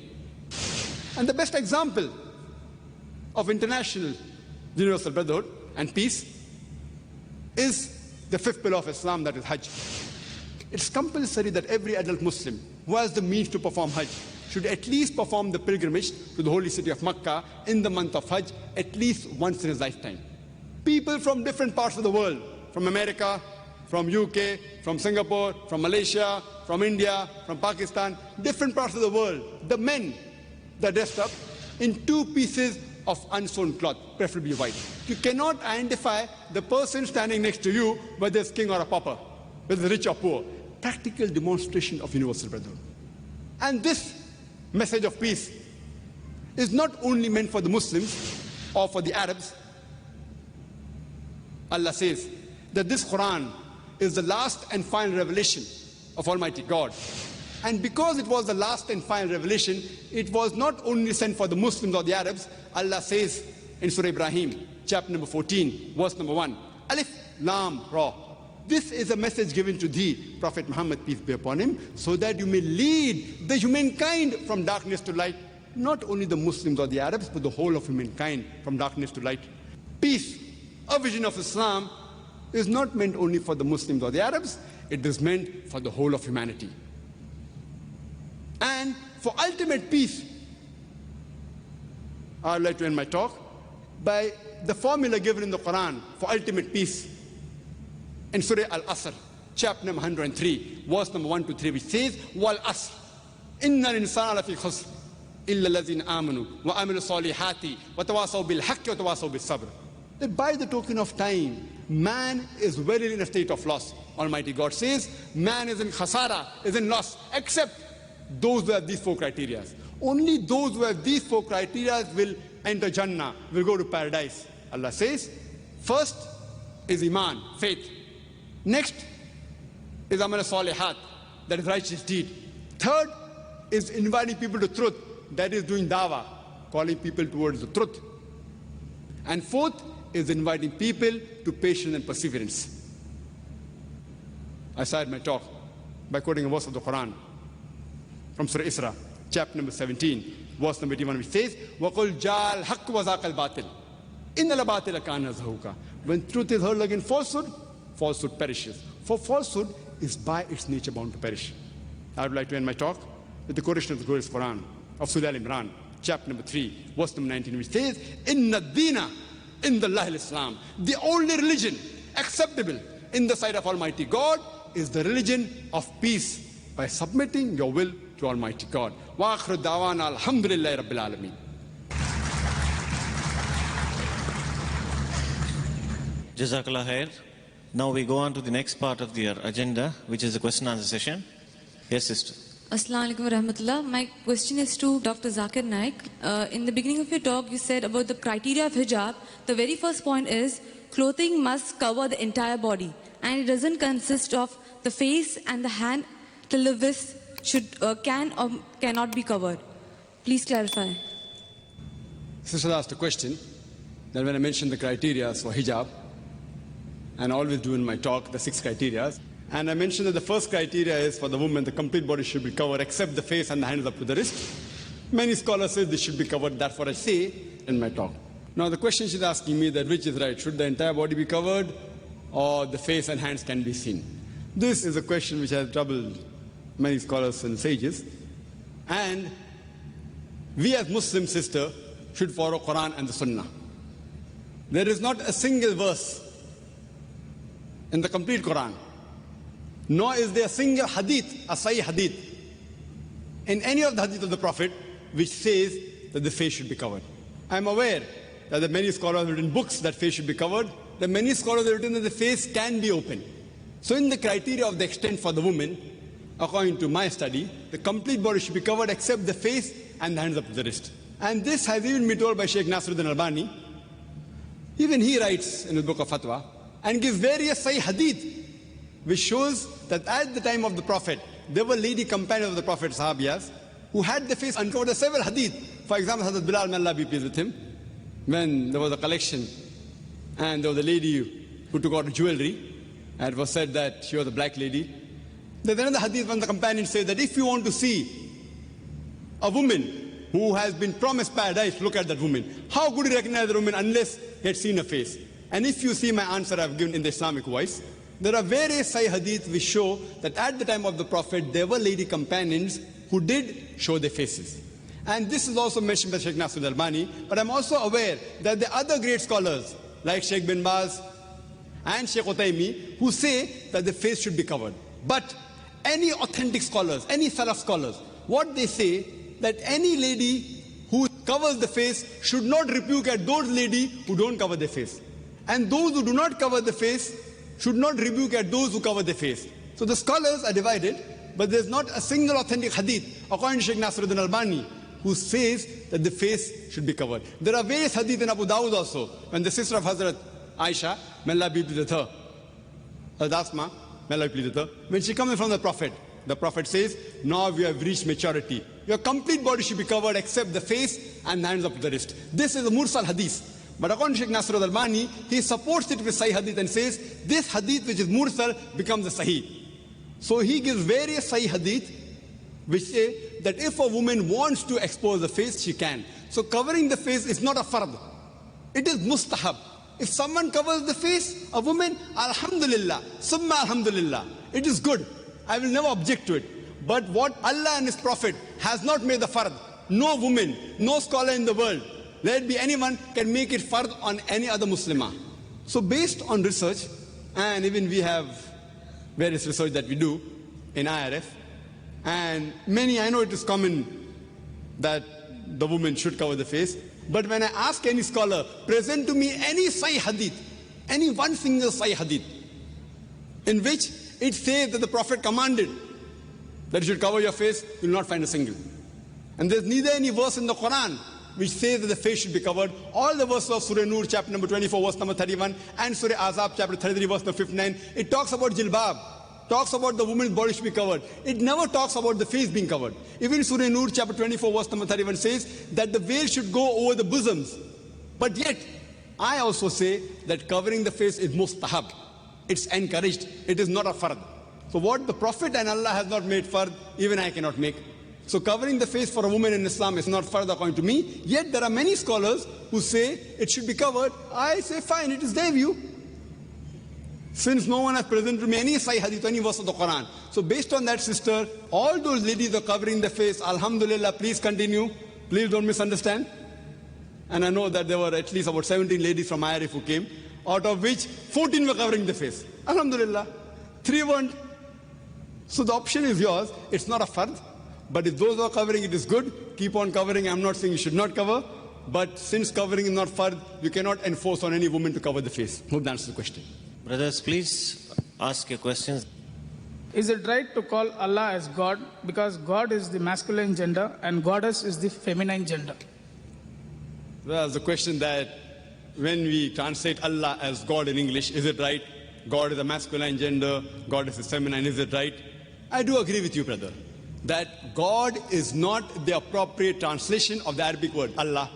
And the best example of international universal brotherhood and peace is the 5th pillar of Islam, that is Hajj. It's compulsory that every adult Muslim who has the means to perform Hajj should at least perform the pilgrimage to the holy city of Makkah in the month of Hajj at least once in his lifetime. People from different parts of the world, from America, from UK, from Singapore, from Malaysia, from India, from Pakistan, different parts of the world, the men, they're dressed up in 2 pieces of unsewn cloth, preferably white. You cannot identify the person standing next to you, whether it's king or a pauper, whether it's rich or poor. Practical demonstration of universal brotherhood. And this message of peace is not only meant for the Muslims or for the Arabs. Allah says that this Quran is the last and final revelation of Almighty God. And because it was the last and final revelation, it was not only sent for the Muslims or the Arabs. Allah says in Surah Ibrahim, chapter number 14, verse number 1, Alif Lam Ra. This is a message given to thee, Prophet Muhammad, peace be upon him, so that you may lead the humankind from darkness to light. Not only the Muslims or the Arabs, but the whole of humankind from darkness to light. Peace, a vision of Islam, is not meant only for the Muslims or the Arabs, it is meant for the whole of humanity. And for ultimate peace, I would like to end my talk by the formula given in the Quran for ultimate peace. In Surah Al-Asr, chapter number 103, verse number 1 to 3, which says, Wal Asr, Inna al-insana lafi khusr, illa allazina amanu, wa amilu salihati, wa tawasaw bil haqqi wa tawasaw bil sabr. That by the token of time, man is very in a state of loss. Almighty God says, man is in khasara, is in loss, except those who have these 4 criteria. Only those who have these 4 criteria will enter Jannah, will go to paradise. Allah says, first is Iman, faith. Next is Amal Salihat, that is righteous deed. Third is inviting people to truth, that is doing dawah, calling people towards the truth. And fourth is inviting people to patience and perseverance. I started my talk by quoting a verse of the Quran from Surah Isra, chapter number 17, verse number 81, which says, وَقُلْ جَاءَ الْحَقُّ وَزَاقَ الْبَاطِلِ إِنَّ الْبَاطِلَ كَانَ زَهُوقًا. When truth is heard against falsehood, falsehood perishes. For falsehood is by its nature bound to perish. I would like to end my talk with the quotation of the glorious Quran of Surah Al-Imran, chapter number 3, verse number 19, which says, إِنَّ الدِّينَ إِنَّ اللَّهِ الْإِسْلَامِ. The only religion acceptable in the sight of Almighty God is the religion of peace, by submitting your will to Almighty God. Wa akhiru da'wana alhamdulillahi rabbil alameen. Jazakallah khair. Now we go on to the next part of the agenda, which is the question and answer session. Yes, sister. Assalamu alaikum warahmatullah. My question is to Dr. Zakir Naik. In the beginning of your talk, you said about the criteria of hijab. The very first point is clothing must cover the entire body, and it doesn't consist of the face and the hand till the wrist can or cannot be covered. Please clarify. Sister asked a question that when I mentioned the criteria for hijab, and I always do in my talk the 6 criteria, and I mentioned that the first criteria is for the woman, the complete body should be covered except the face and the hands up to the wrist. Many scholars say this should be covered. That's what I say in my talk. Now the question she's asking me that which is right, should the entire body be covered or the face and hands can be seen? This is a question which has troubled many scholars and sages, and we as Muslim sister should follow Quran and the Sunnah. There is not a single verse in the complete Quran, nor is there a single hadith, a sahih hadith, in any of the hadith of the Prophet which says that the face should be covered. I am aware that the many scholars have written books that face should be covered. The many scholars have written that the face can be open. So in the criteria of the extent for the woman, according to my study, the complete body should be covered except the face and the hands up to the wrist. And this has even been told by Sheikh Nasruddin Albani. Even he writes in his book of Fatwa and gives various sahih hadith which shows that at the time of the Prophet, there were lady companions of the Prophet, Sahabiyas, who had the face uncovered. There are several hadith. For example, Hazrat Bilal, may Allah be pleased with him, when there was a collection and there was a lady who took out jewelry, and it was said that she was a black lady. There's another hadith when the companions say that if you want to see a woman who has been promised paradise, look at that woman. How could you recognize the woman unless you had seen her face? And if you see my answer I've given in the Islamic voice, there are various sahih hadith which show that at the time of the Prophet, there were lady companions who did show their faces. And this is also mentioned by Sheikh Nasruddin Albani, but I'm also aware that the other great scholars, like Sheikh bin Baz and Sheikh Utaymi, who say that the face should be covered. But any authentic scholars, any Salaf scholars, what they say, that any lady who covers the face should not rebuke at those ladies who don't cover their face. And those who do not cover the face should not rebuke at those who cover their face. So the scholars are divided, but there's not a single authentic hadith, according to Sheikh Nasruddin Albani, who says that the face should be covered. There are various hadith in Abu Dawud also, when the sister of Hazrat Aisha, may Allah be pleased with her, Hazrat Asma, may Allah be pleased with her, when she comes in front of the Prophet says, now we have reached maturity. Your complete body should be covered except the face and the hands up to the wrist. This is a mursal hadith. But according to Sheikh Nasruddin Albani, he supports it with sahih hadith and says, this hadith which is mursal becomes a sahih. So he gives various sahih hadith which say that if a woman wants to expose the face, she can. So covering the face is not a fard. It is mustahab. If someone covers the face, a woman, alhamdulillah, summa alhamdulillah, it is good. I will never object to it. But what Allah and His Prophet has not made the fard, no woman, no scholar in the world, let it be anyone, can make it fard on any other Muslimah. So based on research, and even we have various research that we do in IRF, and many, I know it is common that the woman should cover the face, but when I ask any scholar, present to me any sahih hadith, any one single sahih hadith, in which it says that the Prophet commanded that you should cover your face, you will not find a single. And there's neither any verse in the Quran which says that the face should be covered. All the verses of Surah Nur, chapter number 24, verse number 31, and Surah Azab, chapter 33, verse number 59, it talks about jilbab, talks about the woman's body should be covered. It never talks about the face being covered. Even Surah Nur, chapter 24, verse number 31 says that the veil should go over the bosoms. But yet, I also say that covering the face is mustahab. It's encouraged. It is not a fard. So what the Prophet and Allah has not made fard, even I cannot make. So covering the face for a woman in Islam is not fard according to me. Yet there are many scholars who say it should be covered. I say fine, it is their view. Since no one has presented me any Sahih Hadith, any verse of the Quran. So based on that, sister, all those ladies are covering the face. Alhamdulillah, please continue. Please don't misunderstand. And I know that there were at least about 17 ladies from IRF who came, out of which 14 were covering the face. Alhamdulillah. 3 weren't. So the option is yours. It's not a fard. But if those who are covering it is good, keep on covering. I'm not saying you should not cover. But since covering is not fard, you cannot enforce on any woman to cover the face. Hope that answers the question. Brothers, please ask your questions. Is it right to call Allah as God because God is the masculine gender and Goddess is the feminine gender? Well, the question that when we translate Allah as God in English, is it right? God is a masculine gender, God is a feminine, is it right? I do agree with you, brother, that God is not the appropriate translation of the Arabic word Allah.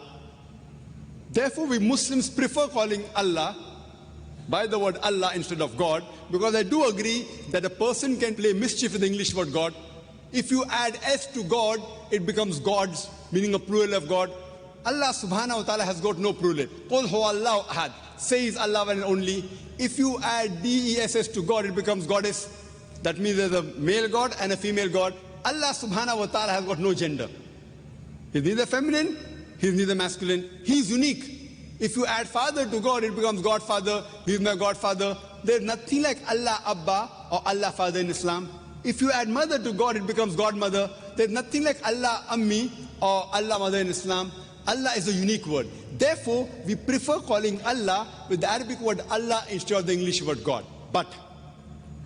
Therefore, we Muslims prefer calling Allah by the word Allah instead of God, because I do agree that a person can play mischief with the English word God. If you add S to God, it becomes gods, meaning a plural of God. Allah subhanahu wa ta'ala has got no plural. Qul huwa Allahu ahad. Says Allah one and only. If you add DESS to God, it becomes goddess. That means there's a male God and a female God. Allah subhanahu wa ta'ala has got no gender. He's neither feminine, he's neither masculine. He's unique. If you add father to God, it becomes Godfather. He's my Godfather. There's nothing like Allah Abba or Allah Father in Islam. If you add mother to God, it becomes Godmother. There's nothing like Allah Ammi or Allah Mother in Islam. Allah is a unique word. Therefore, we prefer calling Allah with the Arabic word Allah instead of the English word God. But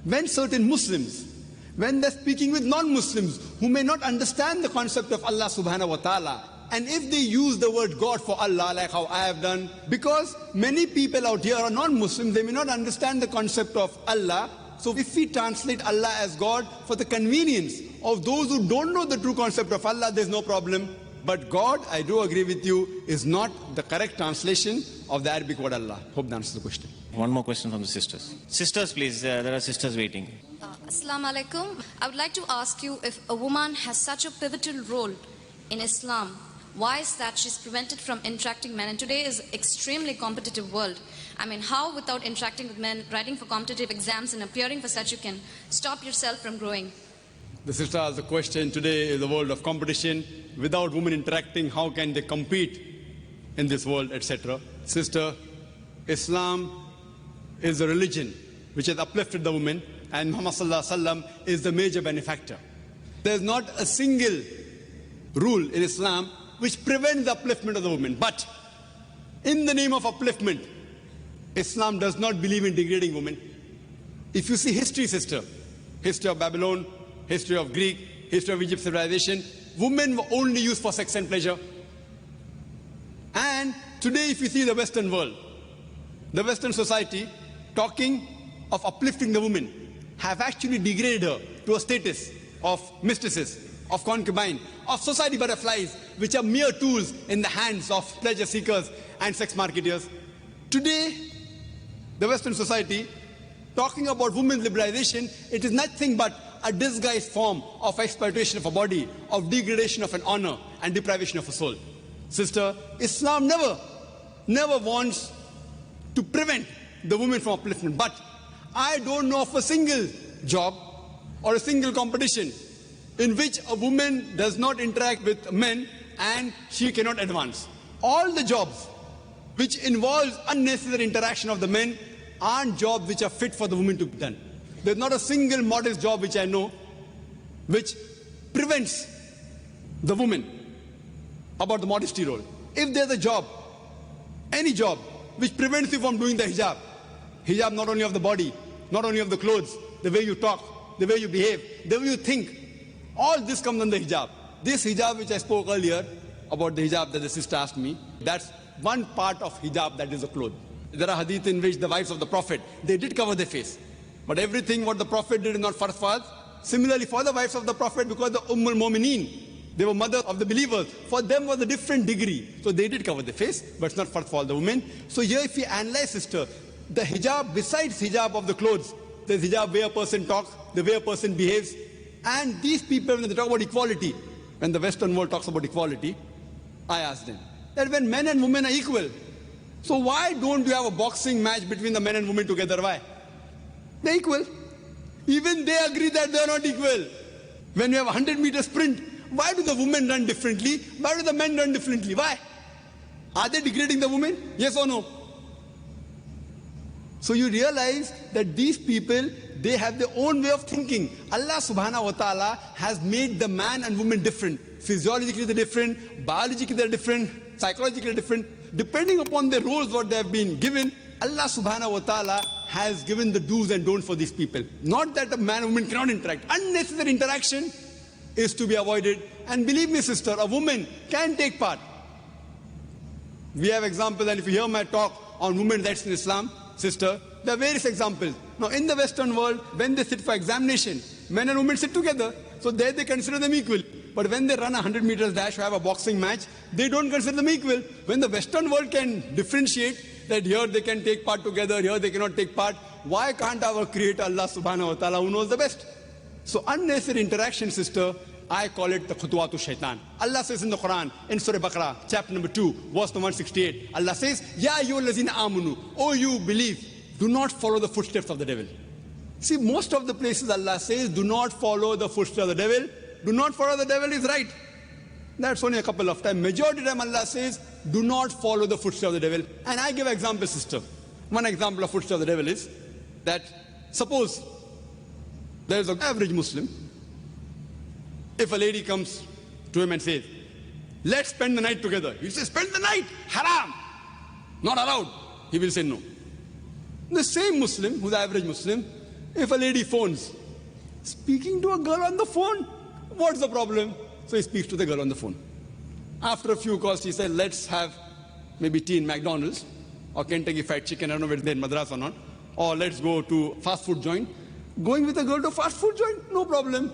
when certain Muslims, when they're speaking with non-Muslims who may not understand the concept of Allah subhanahu wa ta'ala, and if they use the word God for Allah, like how I have done, because many people out here are non-Muslims, they may not understand the concept of Allah. So if we translate Allah as God for the convenience of those who don't know the true concept of Allah, there's no problem. But God, I do agree with you, is not the correct translation of the Arabic word Allah. Hope that answers the question. One more question from the sisters. Sisters, please, there are sisters waiting. Assalamu alaikum. I would like to ask you, if a woman has such a pivotal role in Islam, why is that she's prevented from interacting men? And today is extremely competitive world. I mean, how without interacting with men, writing for competitive exams and appearing for such, you can stop yourself from growing? The sister asked the question, today is a world of competition. Without women interacting, how can they compete in this world, etc.? Sister, Islam is a religion which has uplifted the woman, and Muhammad sallallahu alaihi wasallam is the major benefactor. There's not a single rule in Islam which prevents the upliftment of the woman. But in the name of upliftment, Islam does not believe in degrading women. If you see history, sister, history of Babylon, history of Greek, history of Egypt civilization, women were only used for sex and pleasure. And today, if you see the Western world, the Western society, talking of uplifting the woman, have actually degraded her to a status of mistresses, of concubine, of society butterflies, which are mere tools in the hands of pleasure seekers and sex marketers. Today, the Western society, talking about women's liberalization, it is nothing but a disguised form of exploitation of a body, of degradation of an honor, and deprivation of a soul. Sister, Islam never wants to prevent the woman from upliftment. But I don't know of a single job or a single competition in which a woman does not interact with men and she cannot advance. All the jobs which involve unnecessary interaction of the men aren't jobs which are fit for the woman to be done. There's not a single modest job which I know which prevents the woman about the modesty role. If there's a job, any job, which prevents you from doing the hijab not only of the body, not only of the clothes, the way you talk, the way you behave, the way you think, all this comes under hijab. This hijab which I spoke earlier about the hijab that the sister asked me. That's one part of hijab, that is the cloth. There are hadith in which the wives of the Prophet, they did cover their face. But everything what the Prophet did is not farz for us. Similarly for the wives of the Prophet, because the Ummul Mu'mineen, they were mothers of the believers. For them was a different degree. So they did cover their face, but it's not farz for all the women. So here if we analyze, sister, the hijab, besides hijab of the clothes, there's hijab where a person talks, the way a person behaves. And these people, when they talk about equality, when the Western world talks about equality, I ask them that when men and women are equal, so why don't you have a boxing match between the men and women together? Why? They're equal. Even they agree that they're not equal. When you have a 100-meter sprint, why do the women run differently? Why do the men run differently? Why? Are they degrading the women? Yes or no? So you realize that these people, they have their own way of thinking. Allah subhanahu wa ta'ala has made the man and woman different. Physiologically they're different, biologically they're different, psychologically different. Depending upon their roles what they have been given, Allah subhanahu wa ta'ala has given the do's and don'ts for these people. Not that a man and woman cannot interact. Unnecessary interaction is to be avoided. And believe me, sister, a woman can take part. We have examples, and if you hear my talk on women's rights in Islam, sister, there are various examples. Now in the Western world, when they sit for examination, men and women sit together. So there they consider them equal. But when they run a 100 meters dash or have a boxing match, they don't consider them equal. When the Western world can differentiate that here they can take part together, here they cannot take part, why can't our Creator Allah subhanahu wa ta'ala, who knows the best? So unnecessary interaction, sister, I call it the khutwatu shaitan. Allah says in the Quran, in Surah Baqarah, chapter number 2, verse number 168, Allah says, Ya ayyuhallazina amanu, oh you believe, do not follow the footsteps of the devil. See, most of the places Allah says, do not follow the footsteps of the devil. Do not follow the devil is right. That's only a couple of times. Majority of the time Allah says, do not follow the footsteps of the devil. And I give an example, sister. One example of footsteps of the devil is that suppose there is an average Muslim. If a lady comes to him and says, let's spend the night together. He says, spend the night, haram, not allowed. He will say no. The same Muslim, who's the average Muslim, if a lady phones, speaking to a girl on the phone, what's the problem? So he speaks to the girl on the phone. After a few calls, he said, let's have maybe tea in McDonald's or Kentucky Fried Chicken, I don't know whether they're in Madras or not, or let's go to fast food joint. Going with a girl to fast food joint, no problem.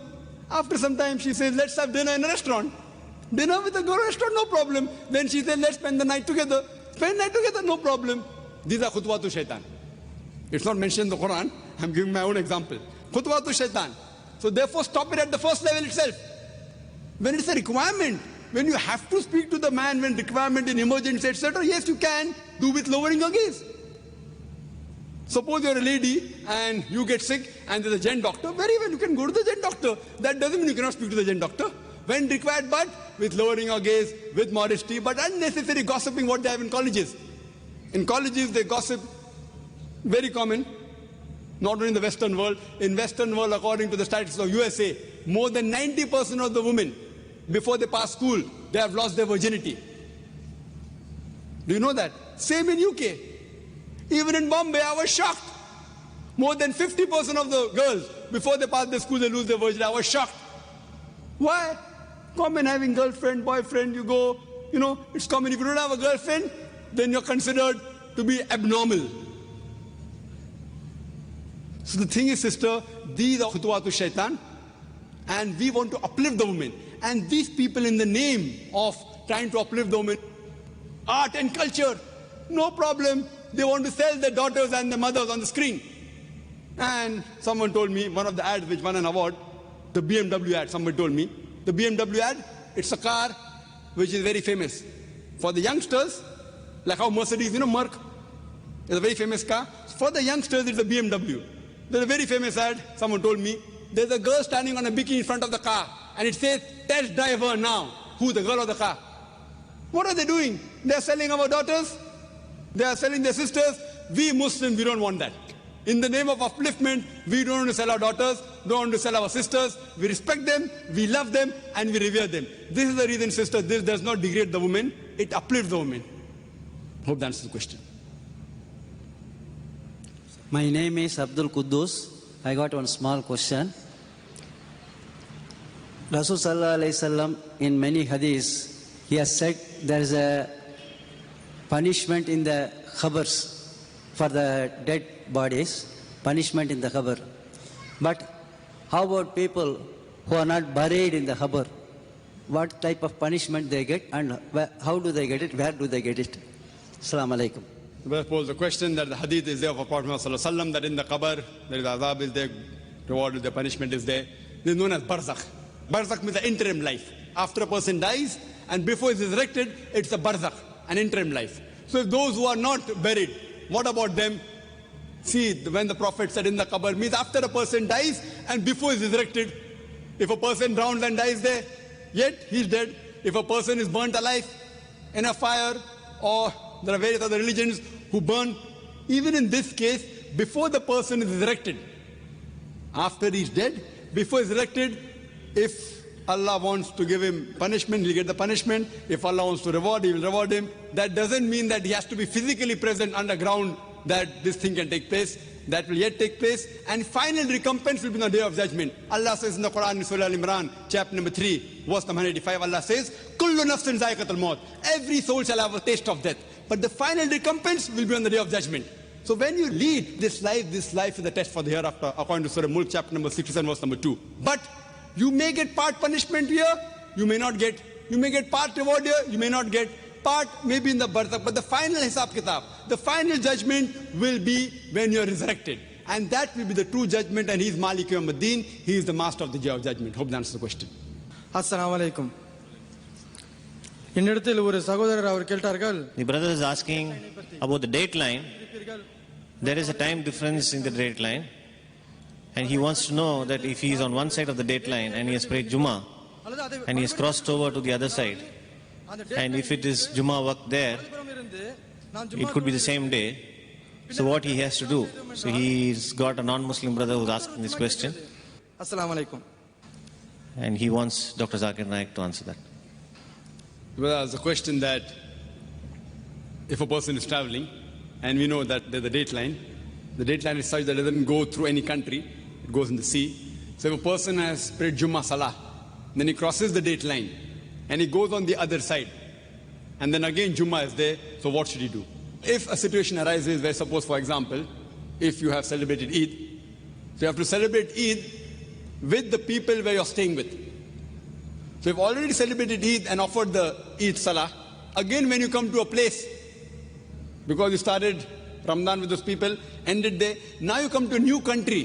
After some time, she says, let's have dinner in a restaurant. Dinner with a girl in a restaurant, no problem. Then she said, let's spend the night together. Spend the night together, no problem. These are khutwatu shaitan. It's not mentioned in the Quran. I'm giving my own example. Khutwatu shaitan. So therefore, stop it at the first level itself. When it's a requirement, when you have to speak to the man, when requirement in emergency, etc., yes, you can do with lowering your gaze. Suppose you're a lady and you get sick and there's a gen doctor, very well, you can go to the gen doctor. That doesn't mean you cannot speak to the gen doctor. When required, but with lowering your gaze, with modesty, but unnecessary gossiping what they have in colleges. In colleges, they gossip, very common, not only in the Western world. In Western world, according to the statistics of USA, more than 90% of the women, before they pass school, they have lost their virginity. Do you know that? Same in UK. Even in Bombay, I was shocked. More than 50% of the girls, before they pass the school, they lose their virginity. I was shocked. Why? Common having girlfriend, boyfriend, you go, it's common. If you don't have a girlfriend, then you're considered to be abnormal. So the thing is, sister, these are khutwatu shaitan, and we want to uplift the women. And these people, in the name of trying to uplift the women, art and culture, no problem. They want to sell their daughters and their mothers on the screen. And someone told me, one of the ads which won an award, the BMW ad, somebody told me, the BMW ad, it's a car which is very famous. For the youngsters, like how Mercedes, Merc, is a very famous car. For the youngsters, it's a BMW. There's a very famous ad, someone told me, there's a girl standing on a bikini in front of the car, and it says, test drive her now. Who, the girl or the car? What are they doing? They're selling our daughters. They are selling their sisters. We Muslims, we don't want that. In the name of upliftment, we don't want to sell our daughters, don't want to sell our sisters. We respect them, we love them, and we revere them. This is the reason, sister, this does not degrade the woman, it uplifts the woman. Hope that answers the question. My name is Abdul Quddus. I got one small question. Rasul Sallallahu Alaihi Wasallam, in many hadiths, he has said there is a punishment in the khabars for the dead bodies, punishment in the khabar. But how about people who are not buried in the khabar? What type of punishment they get and how do they get it? Where do they get it? Assalamu alaikum. The brother posed the question that the hadith is there of Prophet Muhammad Sallallahu Alaihi Wasallam, that in the qabr there is azab is there, reward is there, punishment is there. This is known as barzakh. Barzakh means the interim life. After a person dies and before he is resurrected, it's a barzakh, an interim life. So if those who are not buried, what about them? See, when the Prophet said in the qabr means after a person dies and before he is resurrected. If a person drowns and dies there, yet he's dead. If a person is burnt alive in a fire, or there are various other religions who burn, even in this case, before the person is resurrected, after he's dead, before he's resurrected, if Allah wants to give him punishment, he'll get the punishment. If Allah wants to reward, he will reward him. That doesn't mean that he has to be physically present underground that this thing can take place. That will yet take place. And final recompense will be on the day of judgment. Allah says in the Quran, in Surah Al-Imran, chapter number 3, verse number 185, Allah says, Kullu nafsin zaiqatul maut. Every soul shall have a taste of death. But the final recompense will be on the day of judgment. So when you lead this life is the test for the hereafter, according to Surah Mulk, chapter number 67, verse number 2. But you may get part punishment here, you may not get. You may get part reward here, you may not get. Part maybe in the barzakh, but the final hisab kitab, the final judgment will be when you are resurrected. And that will be the true judgment, and he is Malik Yawmuddin, he is the master of the day of judgment. Hope that answers the question. Assalamu alaikum. என்னிடத்தில் ஒரு சகோதரர் அவர் கேட்டார்கள். The brother is asking about the date line. There is a time difference in the date line, and he wants to know that if he is on one side of the date line and he has prayed Jummah and he has crossed over to the other side, and if it is Jummah work there, it could be the same day. So what he has to do? So he's got a non-Muslim brother who's asking this question, Assalamu alaikum. and he wants Dr. Zakir Naik to answer that. Well, there's a question that if a person is traveling, and we know that there's a date line is such that it doesn't go through any country, it goes in the sea. So if a person has prayed Jummah Salah, then he crosses the date line, and he goes on the other side, and then again Jummah is there, so what should he do? If a situation arises where, suppose for example, if you have celebrated Eid, so you have to celebrate Eid with the people where you're staying with. So you've already celebrated Eid and offered the Eid Salah. Again, when you come to a place, because you started Ramadan with those people, ended there, now you come to a new country.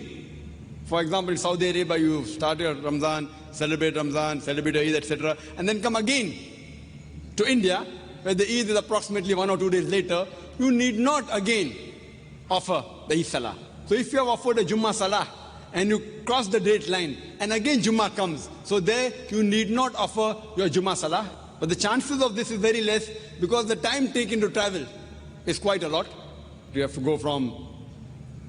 For example, in Saudi Arabia, you started Ramadan, celebrate Eid, etc. And then come again to India, where the Eid is approximately 1 or 2 days later. You need not again offer the Eid Salah. So if you have offered a Jummah Salah, and you cross the date line, and again Jummah comes, so there you need not offer your Jummah Salah. But the chances of this is very less, because the time taken to travel is quite a lot. You have to go from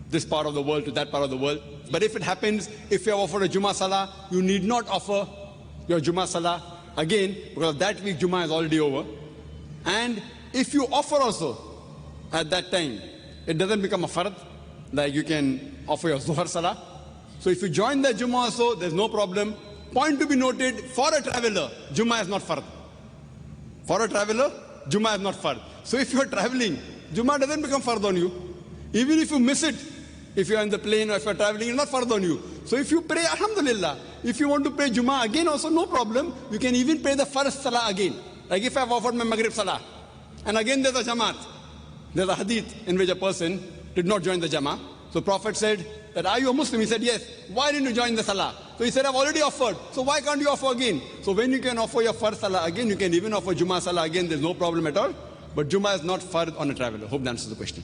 this part of the world to that part of the world. But if it happens, if you have offered a Jummah Salah, you need not offer your Jummah Salah again, because that week Jummah is already over. And if you offer also at that time, it doesn't become a fard, like you can offer your Zuhr Salah. So if you join the Jummah also, there's no problem. Point to be noted, for a traveler, Jummah is not fard. For a traveler, Jummah is not fard. So if you're traveling, Jummah doesn't become fard on you. Even if you miss it, if you're in the plane or if you're traveling, it's not fard on you. So if you pray, alhamdulillah. If you want to pray Jummah again also, no problem. You can even pray the first Salah again. Like if I've offered my Maghrib Salah, and again there's a Jamaat. There's a hadith in which a person did not join the Jama'ah. So Prophet said that, are you a Muslim? He said, yes. Why didn't you join the Salah? So he said, I've already offered. So why can't you offer again? So when you can offer your first Salah again, you can even offer Jummah Salah again. There's no problem at all. But Jummah is not fard on a traveler. Hope that answers the question.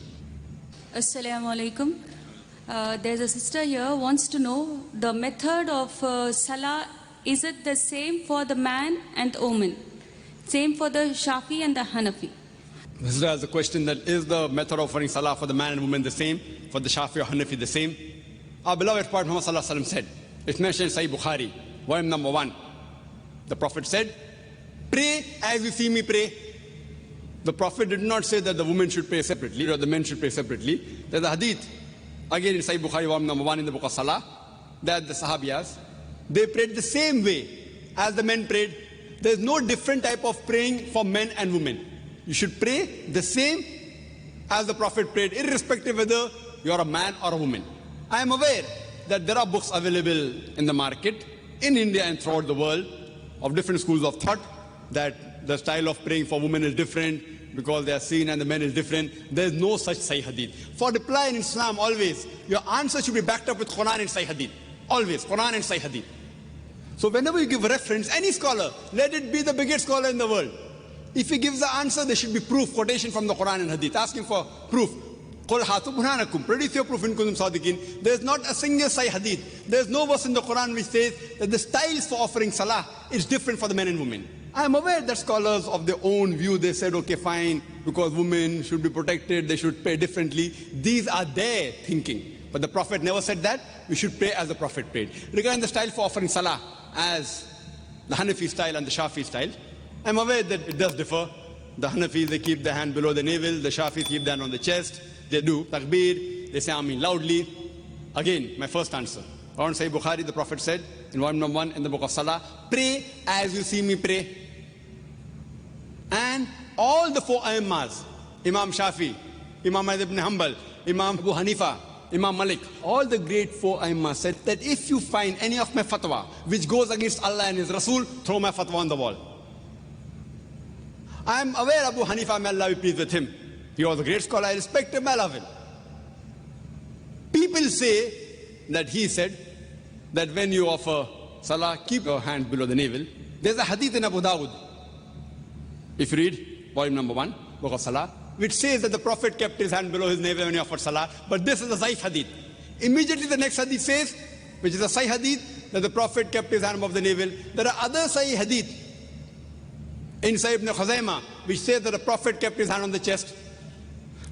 Assalamu alaikum. There's a sister here wants to know the method of Salah. Is it the same for the man and the woman? Same for the Shafi and the Hanafi? This is a question that is the method of offering Salah for the man and woman the same, for the Shafi or Hanafi the same. Our beloved Prophet Muhammad Sallallahu Alaihi Wasallam said, it's mentioned in Sahih Bukhari, volume number 1. The Prophet said, pray as you see me pray. The Prophet did not say that the women should pray separately or the men should pray separately. There's a hadith, again in Sahih Bukhari, volume number 1 in the book of Salah, that the Sahabiyas, they prayed the same way as the men prayed. there's no different type of praying for men and women. You should pray the same as the Prophet prayed, irrespective whether you're a man or a woman. I am aware that there are books available in the market, in India and throughout the world, of different schools of thought, that the style of praying for women is different because they are seen and the men is different. There is no such Sahih Hadith. For reply in Islam, always, your answer should be backed up with Quran and Sahih Hadith. Always, Quran and Sahih Hadith. So whenever you give reference, any scholar, let it be the biggest scholar in the world. If he gives the answer, there should be proof, quotation from the Quran and Hadith, asking for proof. قُلْ هَاتُوا بُرْهَانَكُمْ, produce your proof in kuntum sadiqin. There is not a single Sahih Hadith. There is no verse in the Quran which says that the styles for offering salah is different for the men and women. I am aware that scholars of their own view, they said, okay, fine, because women should be protected, they should pray differently. These are their thinking. But the Prophet never said that. We should pray as the Prophet prayed. Regarding the style for offering salah, as the Hanafi style and the Shafi style, I am aware that it does differ. The Hanafis, they keep their hand below the navel. The Shafis keep their hand on the chest. They do takbir. They say Ameen loudly. Again, my first answer. On Sahih Bukhari, the Prophet said, in volume number 1 in the book of Salah, pray as you see me pray. And all the four Aimmas, Imam Shafi, Imam Ahmad ibn Hanbal, Imam Abu Hanifa, Imam Malik, all the great four Aimmas said that if you find any of my fatwa which goes against Allah and His Rasul, throw my fatwa on the wall. I am aware Abu Hanifa, may Allah be pleased with him. He was a great scholar, I respect him, I love him. People say that he said that when you offer salah, keep your hand below the navel. There's a hadith in Abu Dawud, if you read volume number 1, book of Salah, which says that the Prophet kept his hand below his navel when he offered salah, but this is a Zaif hadith. Immediately the next hadith says, which is a Sahih hadith, that the Prophet kept his hand above the navel. There are other Sahih hadith in Sahih ibn Khuzaimah, which says that the Prophet kept his hand on the chest.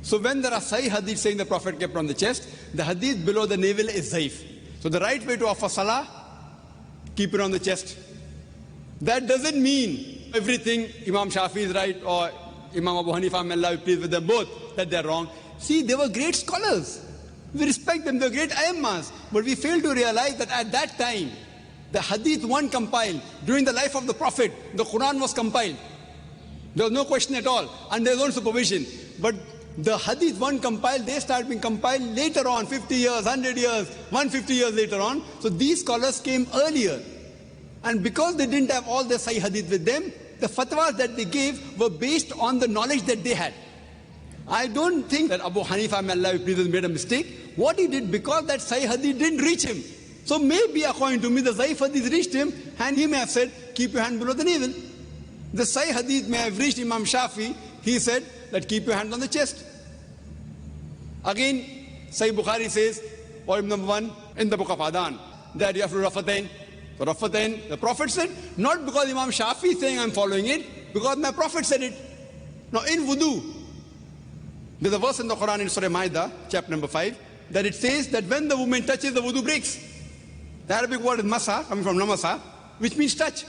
So when there are Sahih hadith saying the Prophet kept on the chest, the hadith below the navel is Zaif. So the right way to offer salah, keep it on the chest. That doesn't mean everything Imam Shafi is right or Imam Abu Hanifa, may Allah be pleased with them both, that they're wrong. See, they were great scholars. We respect them, they're great Aimmas. But we fail to realize that at that time, the hadith one compiled during the life of the Prophet, the Quran was compiled. There was no question at all, under his own supervision. But the hadith one compiled, they started being compiled later on, 50 years, 100 years, 150 years later on. So these scholars came earlier. And because they didn't have all the Sahih hadith with them, the fatwas that they gave were based on the knowledge that they had. I don't think that Abu Hanifa, may Allah be pleased, made a mistake. What he did, because that Sahih hadith didn't reach him. So maybe according to me, the Zaif hadith reached him and he may have said, keep your hand below the navel. The Sahih hadith may have reached Imam Shafi. He said that keep your hand on the chest. Again, Sahih Bukhari says, volume number 1 in the book of Adhan, that you have to Rafatain. So Rafatain, the Prophet said, not because Imam Shafi is saying I'm following it, because my Prophet said it. Now in wudu, there's a verse in the Quran in Surah Ma'idah, chapter number 5, that it says that when the woman touches, the wudu breaks. The Arabic word is masa, coming from namasa, which means touch.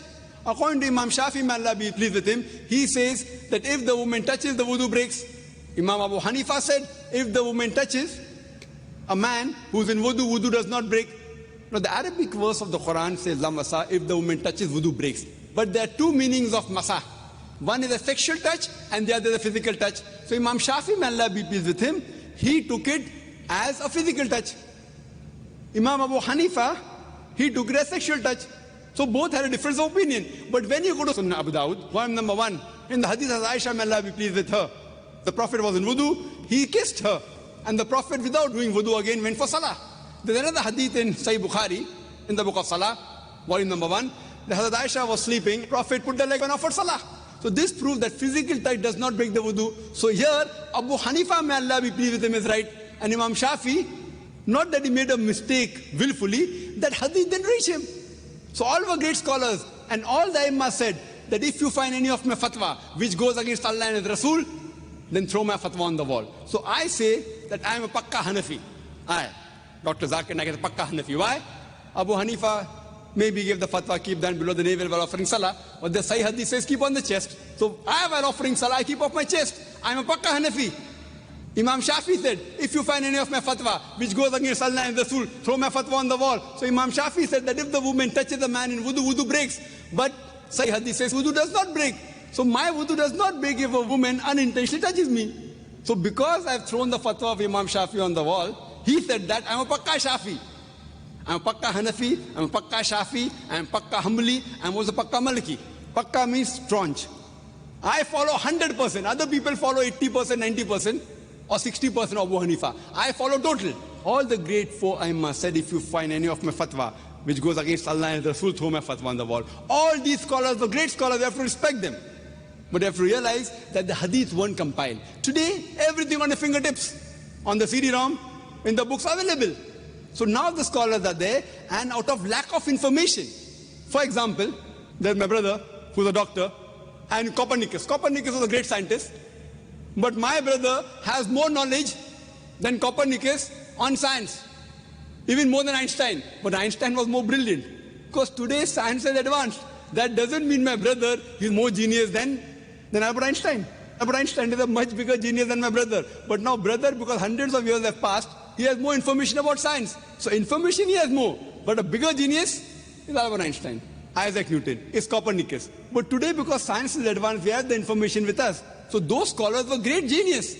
According to Imam Shafi, may Allah be pleased with him, he says that if the woman touches, the wudu breaks. Imam Abu Hanifa said, if the woman touches a man who's in wudu, wudu does not break. Now the Arabic verse of the Quran says, la masa, if the woman touches, wudu breaks. But there are two meanings of masa. One is a sexual touch and the other is a physical touch. So Imam Shafi, may Allah be pleased with him, he took it as a physical touch. Imam Abu Hanifa, he took it as sexual touch. So both had a difference of opinion. But when you go to Sunnah Abu Dawud, volume number 1, in the hadith of Aisha, may Allah be pleased with her, the Prophet was in wudu, he kissed her. And the Prophet, without doing wudu again, went for salah. There's another hadith in Sahih Bukhari, in the book of Salah, volume number 1. The Hazrat Aisha was sleeping, Prophet put the leg on her for salah. So this proves that physical touch does not break the wudu. So here, Abu Hanifa, may Allah be pleased with him, is right. And Imam Shafi, not that he made a mistake willfully, that hadith didn't reach him. So all were great scholars, and all the Aimma said that if you find any of my fatwa which goes against Allah and His Rasul, then throw my fatwa on the wall. So I say that I am a Pakka Hanafi. Dr. Zakir Naik is a Pakka Hanafi. Why? Abu Hanifa maybe gave the fatwa, keep the hand below the navel while offering salah, but the Sahih hadith says keep on the chest. So I, while offering salah, I keep off my chest. I am a Pakka Hanafi. Imam Shafi said, if you find any of my fatwa which goes against Allah and Rasul, throw my fatwa on the wall. So Imam Shafi said that if the woman touches the man in wudu, wudu breaks. But Sahih Hadith says wudu does not break. So my wudu does not break if a woman unintentionally touches me. So because I've thrown the fatwa of Imam Shafi on the wall, he said that I'm a Pakka Shafi. I'm a Pakka Hanafi, I'm a Pakka Shafi, I'm Pakka Hanbali, I'm also Pakka Maliki. Pakka means staunch. I follow 100%. Other people follow 80%, 90%, or 60% of Abu Hanifa. I follow total. All the great four Aimma said, if you find any of my fatwa which goes against Allah and Rasul, throw my fatwa on the wall. All these scholars, the great scholars, we have to respect them. But you have to realize that the hadith weren't compiled. Today, everything on your fingertips, on the CD-ROM, in the books available. So now the scholars are there, and out of lack of information. For example, there's my brother, who's a doctor, and Copernicus. Copernicus was a great scientist, but my brother has more knowledge than Copernicus on science, even more than Einstein. But Einstein was more brilliant, because today's science is advanced. That doesn't mean my brother is more genius than Albert Einstein. Albert Einstein is a much bigger genius than my brother. But now brother, because hundreds of years have passed, he has more information about science. So information he has more. But a bigger genius is Albert Einstein. Isaac Newton is Copernicus. But today, because science is advanced, we have the information with us. So those scholars were great genius.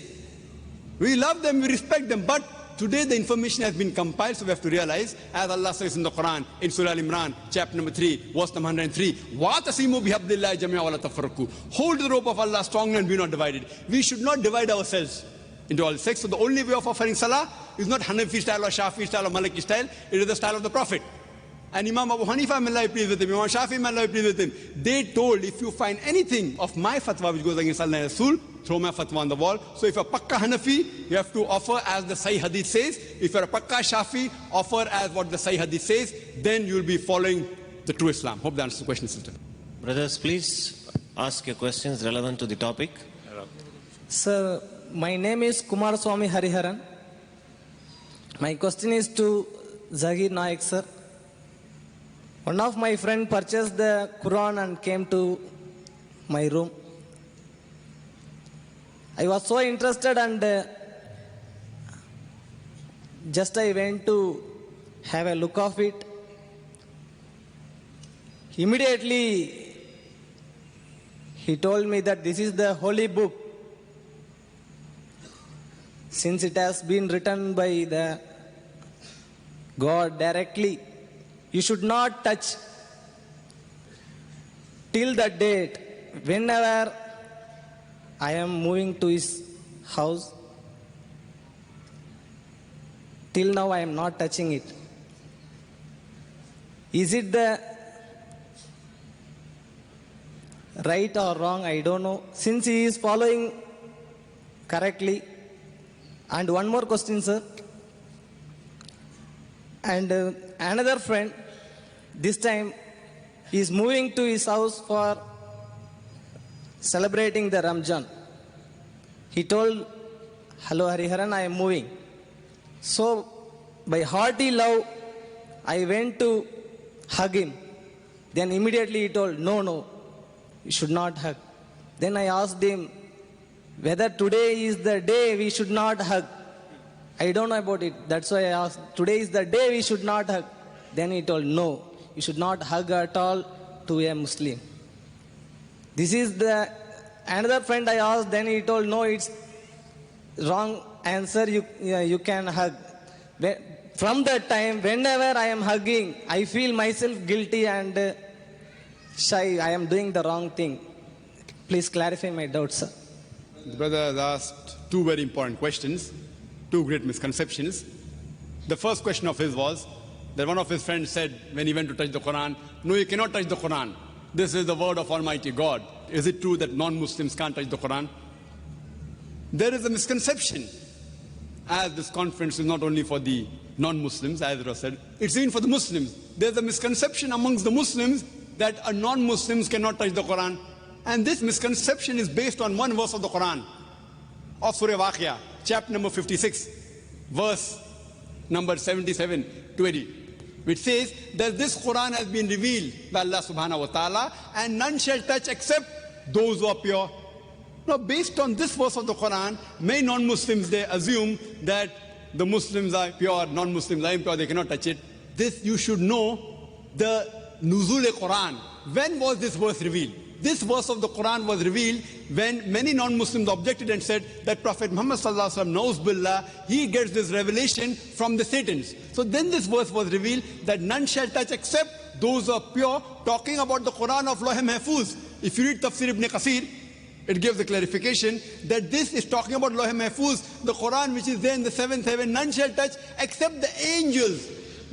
We love them, we respect them. But today the information has been compiled, so we have to realize, as Allah says in the Quran, in Surah Al-Imran, chapter number 3, verse number 103, وَاتَصِمُوا بِحَبْلِ اللَّهِ جَمِيعًا وَلَا تَفَرَّقُوا. Hold the rope of Allah strongly and be not divided. We should not divide ourselves into all sects. So the only way of offering salah is not Hanafi style or Shafi style or Maliki style. It is the style of the Prophet. And Imam Abu Hanifa, may Allah be pleased with him, Imam Shafi, may Allah be pleased with him, they told, if you find anything of my fatwa which goes against Allah and Rasul, throw my fatwa on the wall. So if you're a Pakka Hanafi, you have to offer as the Sahih Hadith says. If you're a Pakka Shafi, offer as what the Sahih Hadith says. Then you'll be following the true Islam. Hope that answers the question, sister. Brothers, please ask your questions relevant to the topic. Sir, my name is Kumar Swami Hariharan. My question is to Zakir Naik, sir. One of my friend purchased the Quran and came to my room. I was so interested and just I went to have a look of it. Immediately he told me that this is the holy book. Since it has been written by the God directly, you should not touch till the date. Whenever I am moving to his house, till now I am not touching it. Is it the right or wrong? I don't know. Since he is following correctly. And one more question, sir. And another friend, this time, is moving to his house for celebrating the Ramjan. He told, "Hello Hariharan, I am moving." So, by hearty love, I went to hug him. Then immediately he told, no, you should not hug. Then I asked him whether today is the day we should not hug. I don't know about it. That's why I asked, today is the day we should not hug. Then he told, no, you should not hug at all to a Muslim. This is the another friend I asked, then he told, no, it's wrong answer, you can hug. From that time, whenever I am hugging, I feel myself guilty and shy. I am doing the wrong thing. Please clarify my doubts, sir. The brother has asked two very important questions, two great misconceptions. The first question of his was that one of his friends said when he went to touch the Quran, no, you cannot touch the Quran. This is the word of Almighty God. Is it true that non-Muslims can't touch the Quran? There is a misconception, as this conference is not only for the non-Muslims, as it was said, it's even for the Muslims. There's a misconception amongst the Muslims that a non-Muslims cannot touch the Quran. And this misconception is based on one verse of the Quran, of Surah Waqia, chapter number 56, verse number 77 to 80, which says that this Quran has been revealed by Allah subhanahu wa ta'ala, and none shall touch except those who are pure. Now, based on this verse of the Quran, many non-Muslims, they assume that the Muslims are pure, non-Muslims are impure, they cannot touch it. This you should know, the Nuzul-e-Quran, when was this verse revealed? This verse of the Quran was revealed when many non-Muslims objected and said that Prophet Muhammad sallallahu alaihi wasallam knows billah, he gets this revelation from the Satans. So then this verse was revealed that none shall touch except those who are pure, talking about the Quran of Lawh Mahfuz. If you read Tafsir Ibn Kathir, it gives the clarification that this is talking about Lawh Mahfuz, the Quran which is there in the seventh heaven, none shall touch except the angels.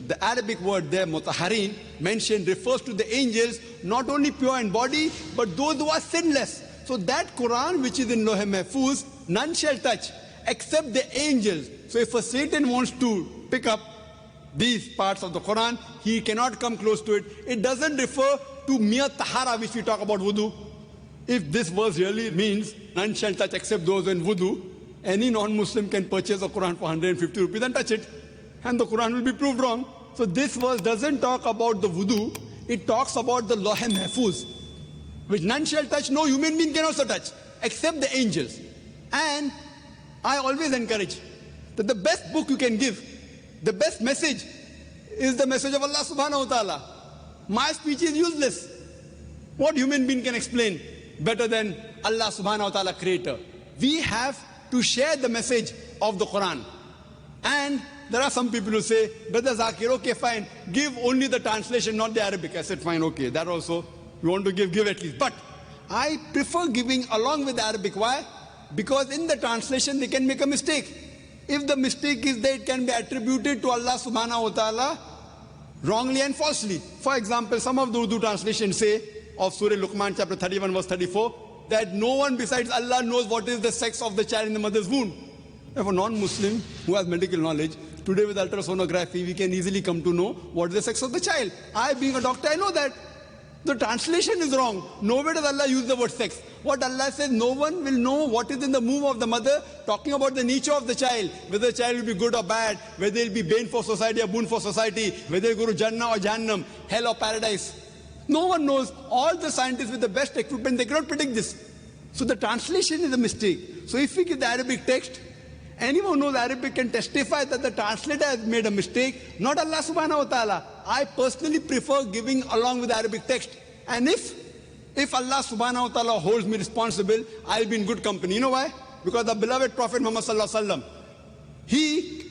The Arabic word there, mutaharin, mentioned refers to the angels, not only pure in body, but those who are sinless. So that Quran which is in Lawh Mahfuz, none shall touch except the angels. So if a Satan wants to pick up these parts of the Quran, he cannot come close to it. It doesn't refer to mere tahara which we talk about wudu. If this verse really means none shall touch except those in wudu, any non-Muslim can purchase a Quran for 150 rupees and touch it, and the Quran will be proved wrong. So this verse doesn't talk about the wudu, it talks about the Lawh Mahfuz, which none shall touch, no human being can also touch, except the angels. And I always encourage that the best book you can give, the best message, is the message of Allah subhanahu wa ta'ala. My speech is useless. What human being can explain better than Allah subhanahu wa ta'ala creator? We have to share the message of the Quran. And there are some people who say, Brother Zakir, okay, fine, give only the translation, not the Arabic. I said, fine, okay, that also, you want to give at least. But I prefer giving along with the Arabic. Why? Because in the translation, they can make a mistake. If the mistake is there, it can be attributed to Allah subhanahu wa ta'ala wrongly and falsely. For example, some of the Urdu translations say, of Surah Luqman, chapter 31, verse 34, that no one besides Allah knows what is the sex of the child in the mother's womb. If a non-Muslim who has medical knowledge, today with ultrasonography, we can easily come to know what is the sex of the child. I, being a doctor, I know that. The translation is wrong. Nowhere does Allah use the word sex. What Allah says, no one will know what is in the womb of the mother, talking about the nature of the child, whether the child will be good or bad, whether it will be bane for society or boon for society, whether it will go to Jannah or Jahannam, hell or paradise. No one knows. All the scientists with the best equipment, they cannot predict this. So the translation is a mistake. So if we give the Arabic text, anyone who knows Arabic can testify that the translator has made a mistake, not Allah subhanahu wa ta'ala. I personally prefer giving along with the Arabic text. And if Allah subhanahu wa ta'ala holds me responsible, I'll be in good company. You know why? Because the beloved Prophet Muhammad sallallahu alaihi wasallam,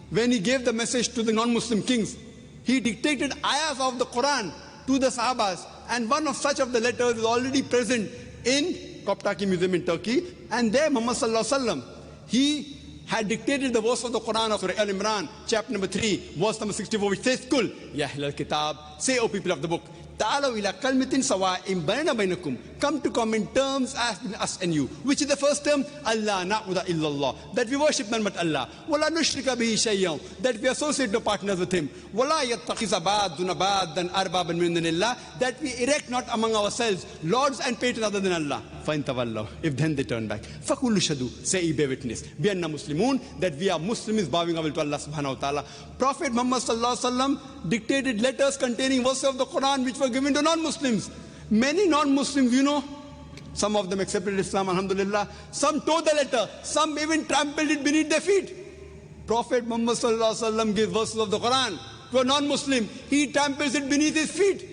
when he gave the message to the non-Muslim kings, he dictated ayahs of the Quran to the Sahabas. And one of such of the letters is already present in Koptaki Museum in Turkey. And there Muhammad sallallahu alaihi wasallam, he had dictated the verse of the Quran of Surah Al-Imran, chapter number 3, verse number 64, which says, Kul, Ya Ahlal Kitab, say, O people of the book, Ta'alaw ila kalmatin sawa'in bainana bainakum, come to common terms as between us and you. Which is the first term? Allah na'budu illallah, that we worship none but Allah. Wala nushrika bihi shay'an, that we associate no partners with him. Wala yattakhiza ba'duna ba'dan arbaban min dunillah, that we erect not among ourselves lords and patrons other than Allah. Fa'in tawallaw, if then they turn back. Faqulu shadu, say bear witness. Bi anna muslimun, that we are Muslims bowing our will to Allah subhanahu wa ta'ala. Prophet Muhammad sallallahu alaihi wasallam dictated letters containing verses of the Quran which were given to non-Muslims. Many non-Muslims, you know, some of them accepted Islam, alhamdulillah. Some tore the letter. Some even trampled it beneath their feet. Prophet Muhammad sallallahu alaihi wasallam gives verses of the Quran to a non-Muslim. He tramples it beneath his feet.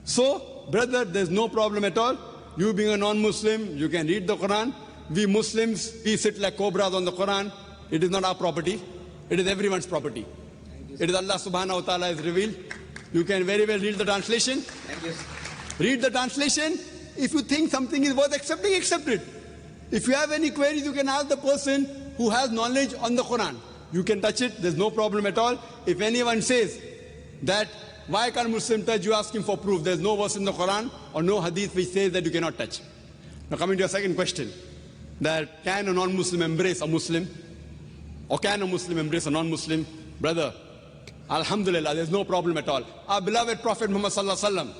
So, brother, there's no problem at all. You being a non-Muslim, you can read the Quran. We Muslims, we sit like cobras on the Quran. It is not our property. It is everyone's property. It is Allah subhanahu wa ta'ala has revealed. You can very well read the translation. Thank you. Read the translation. If you think something is worth accepting, accept it. If you have any queries, you can ask the person who has knowledge on the Quran. You can touch it. There's no problem at all. If anyone says that, why can't Muslim touch? You ask him for proof. There's no verse in the Quran or no hadith which says that you cannot touch. Now coming to your second question, that can a non-Muslim embrace a Muslim? Or can a Muslim embrace a non-Muslim? Brother, alhamdulillah, there's no problem at all. Our beloved Prophet Muhammad sallallahu alaihi wasallam,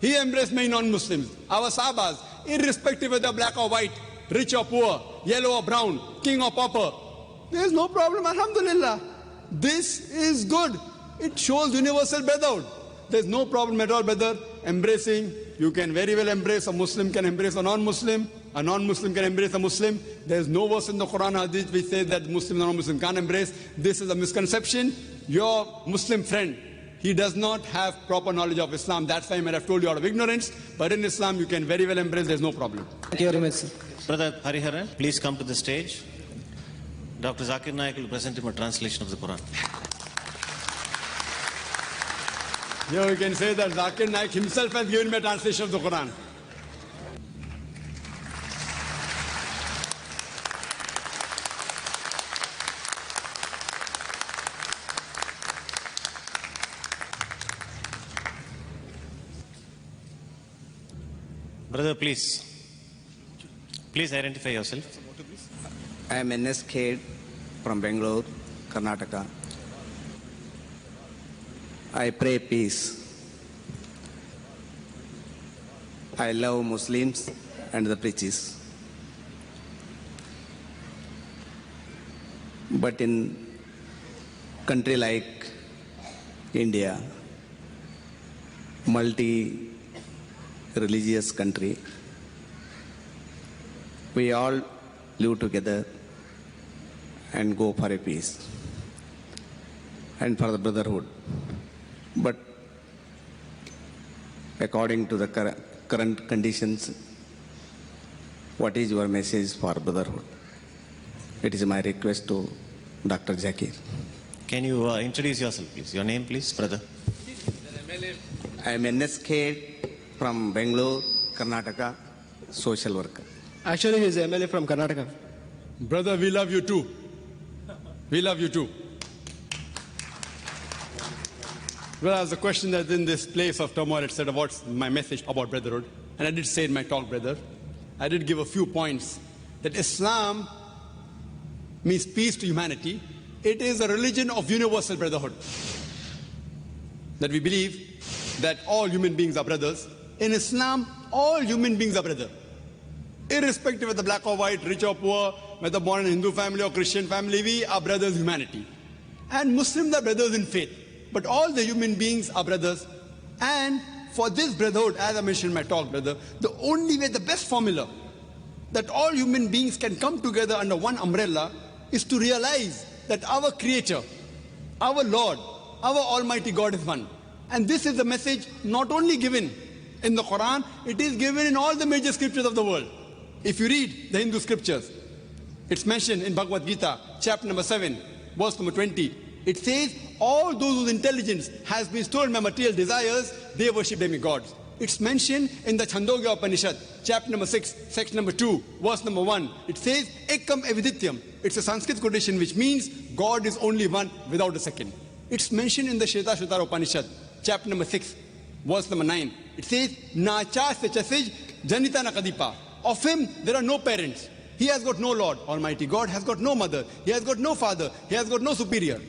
he embraced many non-Muslims. Our Sahabas, irrespective whether black or white, rich or poor, yellow or brown, king or pauper, there's no problem, alhamdulillah. This is good. It shows universal brotherhood. There's no problem at all, brother. Embracing, you can very well embrace, a Muslim can embrace a non-Muslim can embrace a Muslim. There's no verse in the Quran hadith which says that Muslim and non-Muslim can't embrace. This is a misconception. Your Muslim friend, he does not have proper knowledge of Islam. That's why I might have told you out of ignorance. But in Islam, you can very well embrace. There's no problem. Thank you very much, sir. Brother Hariharan, please come to the stage. Dr. Zakir Naik will present him a translation of the Quran. Here we can say that Zakir Naik himself has given me a translation of the Quran. Brother, please identify yourself. I am N.S. Kade from Bangalore, Karnataka. I pray peace. I love Muslims and the preachers. But in country like India, multi-religious country, we all live together and go for a peace and for the brotherhood. But according to the current conditions, what is your message for brotherhood? It is my request to Dr. Zakir. Can you introduce yourself, please? Your name, please, brother. I am N.S. Kade from Bangalore, Karnataka, social worker. Actually, he is MLA from Karnataka. Brother, we love you too. We love you too. Well, as a question that's in this place of turmoil, etc., what's my message about brotherhood? And I did say in my talk, brother, I did give a few points that Islam means peace to humanity. It is a religion of universal brotherhood. That we believe that all human beings are brothers. In Islam, all human beings are brothers. Irrespective of the black or white, rich or poor, whether born in a Hindu family or Christian family, we are brothers in humanity. And Muslims are brothers in faith. But all the human beings are brothers. And for this brotherhood, as I mentioned in my talk, brother, the only way, the best formula that all human beings can come together under one umbrella is to realize that our Creator, our Lord, our Almighty God is one. And this is the message not only given in the Quran, it is given in all the major scriptures of the world. If you read the Hindu scriptures, it's mentioned in Bhagavad Gita, chapter number 7, verse number 20. It says, all those whose intelligence has been stolen by material desires, they worship demigods. It's mentioned in the Chandogya Upanishad, chapter number 6, section number 2, verse number 1. It says, Ekam Evidityam. It's a Sanskrit quotation which means God is only one without a second. It's mentioned in the Shvetashvatara Upanishad, chapter number 6, verse number 9. It says, Nacha Sechasij Janita Nakadipa. Of him there are no parents. He has got no Lord. Almighty God has got no mother. He has got no father. He has got no superior.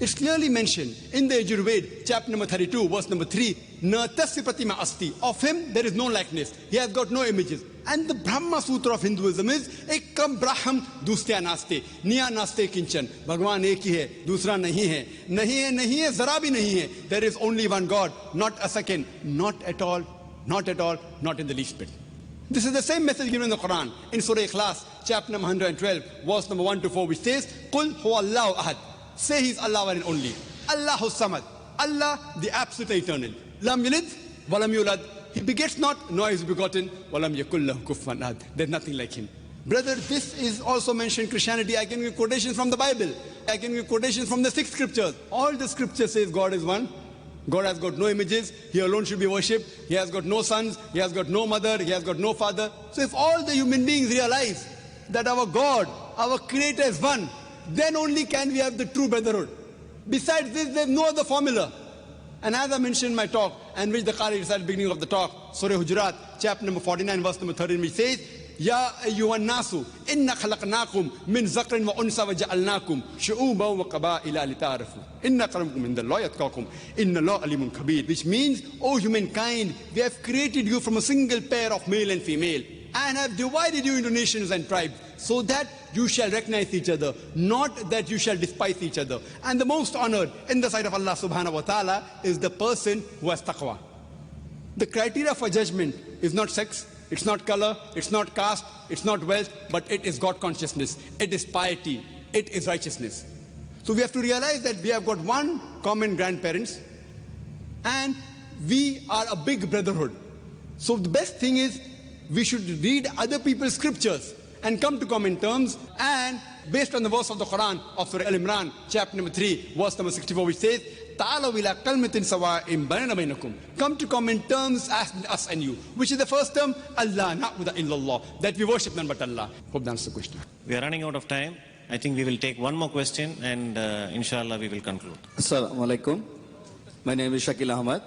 It's clearly mentioned in the Yajurveda, chapter number 32, verse number 3, Na tasya pratima asti. Of him there is no likeness. He has got no images. And the Brahma Sutra of Hinduism is Ekam Braham Dustya Naste. Niya Naste Kinchan. Bhagwan ek hi hai, dusra nahi hai. Nahi hai, zara bhi nahi hai. There is only one God, not a second, not at all, not at all, not in the least bit. This is the same message given in the Quran, in Surah Ikhlas, chapter number 112, verse number 1 to 4, which says, Qul huwa Allahu ahad. Say He's Allah one and only. Allahu samad. Allah, the absolute eternal. Lam yalid, walam yulad. He begets not, nor is begotten. Walam yakul lahu kufuwan ahad. There's nothing like Him. Brother, this is also mentioned in Christianity. I can give quotations from the Bible. I can give quotations from the 6 scriptures. All the scriptures says God is one. God has got no images. He alone should be worshipped. He has got no sons. He has got no mother. He has got no father. So if all the human beings realize that our God, our Creator is one, then only can we have the true brotherhood. Besides this, there's no other formula. And as I mentioned in my talk, and which the Qari recited at the beginning of the talk, Surah Hujurat, chapter number 49, verse number 13, which says, Ya ayyuhan nasu, inna khalaqnakum min zakrin wa unsa wa ja'alnakum shu'uban wa qaba'ila lita'arafu. Inna akramakum indallahi atqakum. Inna Allaha alimun kabir. Which means, O humankind, we have created you from a single pair of male and female, and have divided you into nations and tribes, so that you shall recognize each other, not that you shall despise each other. And the most honored in the sight of Allah subhanahu wa ta'ala is the person who has taqwa. The criteria for judgment is not sex, it's not color, it's not caste, it's not wealth, but it is God consciousness, it is piety, it is righteousness. So we have to realize that we have got one common grandparents, And we are a big brotherhood. So the best thing is we should read other people's scriptures and come to common terms, and based on the verse of the Quran of Surah Al-Imran, chapter number 3, verse number 64, which says, "Ta'alaw ila kalmatin sawa'in bainana bainakum." Come to common terms as us and you. Which is the first term? Allah, na'budu illallah. That we worship none but Allah. Hope that answers the question. We are running out of time. I think we will take one more question and inshallah we will conclude. Assalamu alaikum. My name is Shakil Ahmad.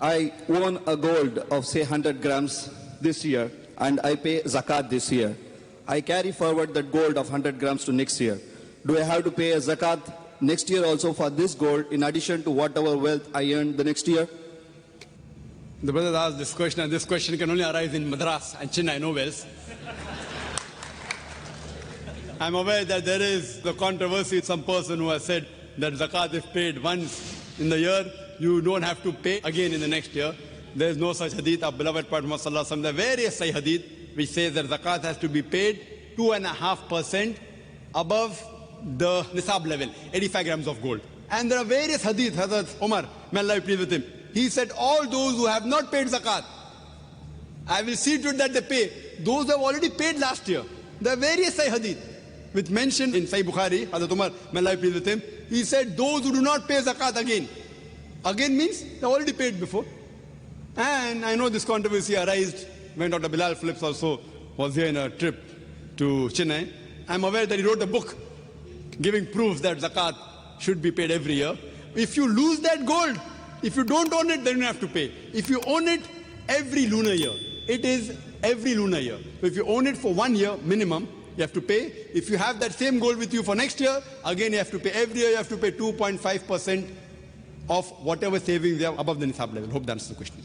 I won a gold of say 100 grams this year and I pay zakat this year. I carry forward that gold of 100 grams to next year. Do I have to pay a zakat next year also for this gold in addition to whatever wealth I earned the next year? The brother asked this question, and this question can only arise in Madras and Chennai, nowhere else. I'm aware that there is the controversy, some person who has said that zakat if paid once in the year, you don't have to pay again in the next year. There is no such hadith. Our beloved Prophet Muhammad sallallahu alaihi wasallam, the various Sahih hadith which says that zakat has to be paid 2.5% above the nisab level, 85 grams of gold. And there are various hadith. Hazrat Umar, may Allah be pleased with him, he said, all those who have not paid zakat, I will see to it that they pay. Those who have already paid last year. There are various Sahih hadith which mentioned in Sahih Bukhari, Hazrat Umar, may Allah be pleased with him, he said, those who do not pay zakat again. Again means they already paid before. And I know this controversy arose when Dr. Bilal Phillips also was here in a trip to Chennai. I'm aware that he wrote a book giving proof that zakat should be paid every year. If you lose that gold, if you don't own it, then you have to pay. If you own it every lunar year, it is every lunar year. So if you own it for 1 year minimum, you have to pay. If you have that same gold with you for next year, again you have to pay. Every year you have to pay 2.5% of whatever savings you have above the nisab level. Hope that answers the question.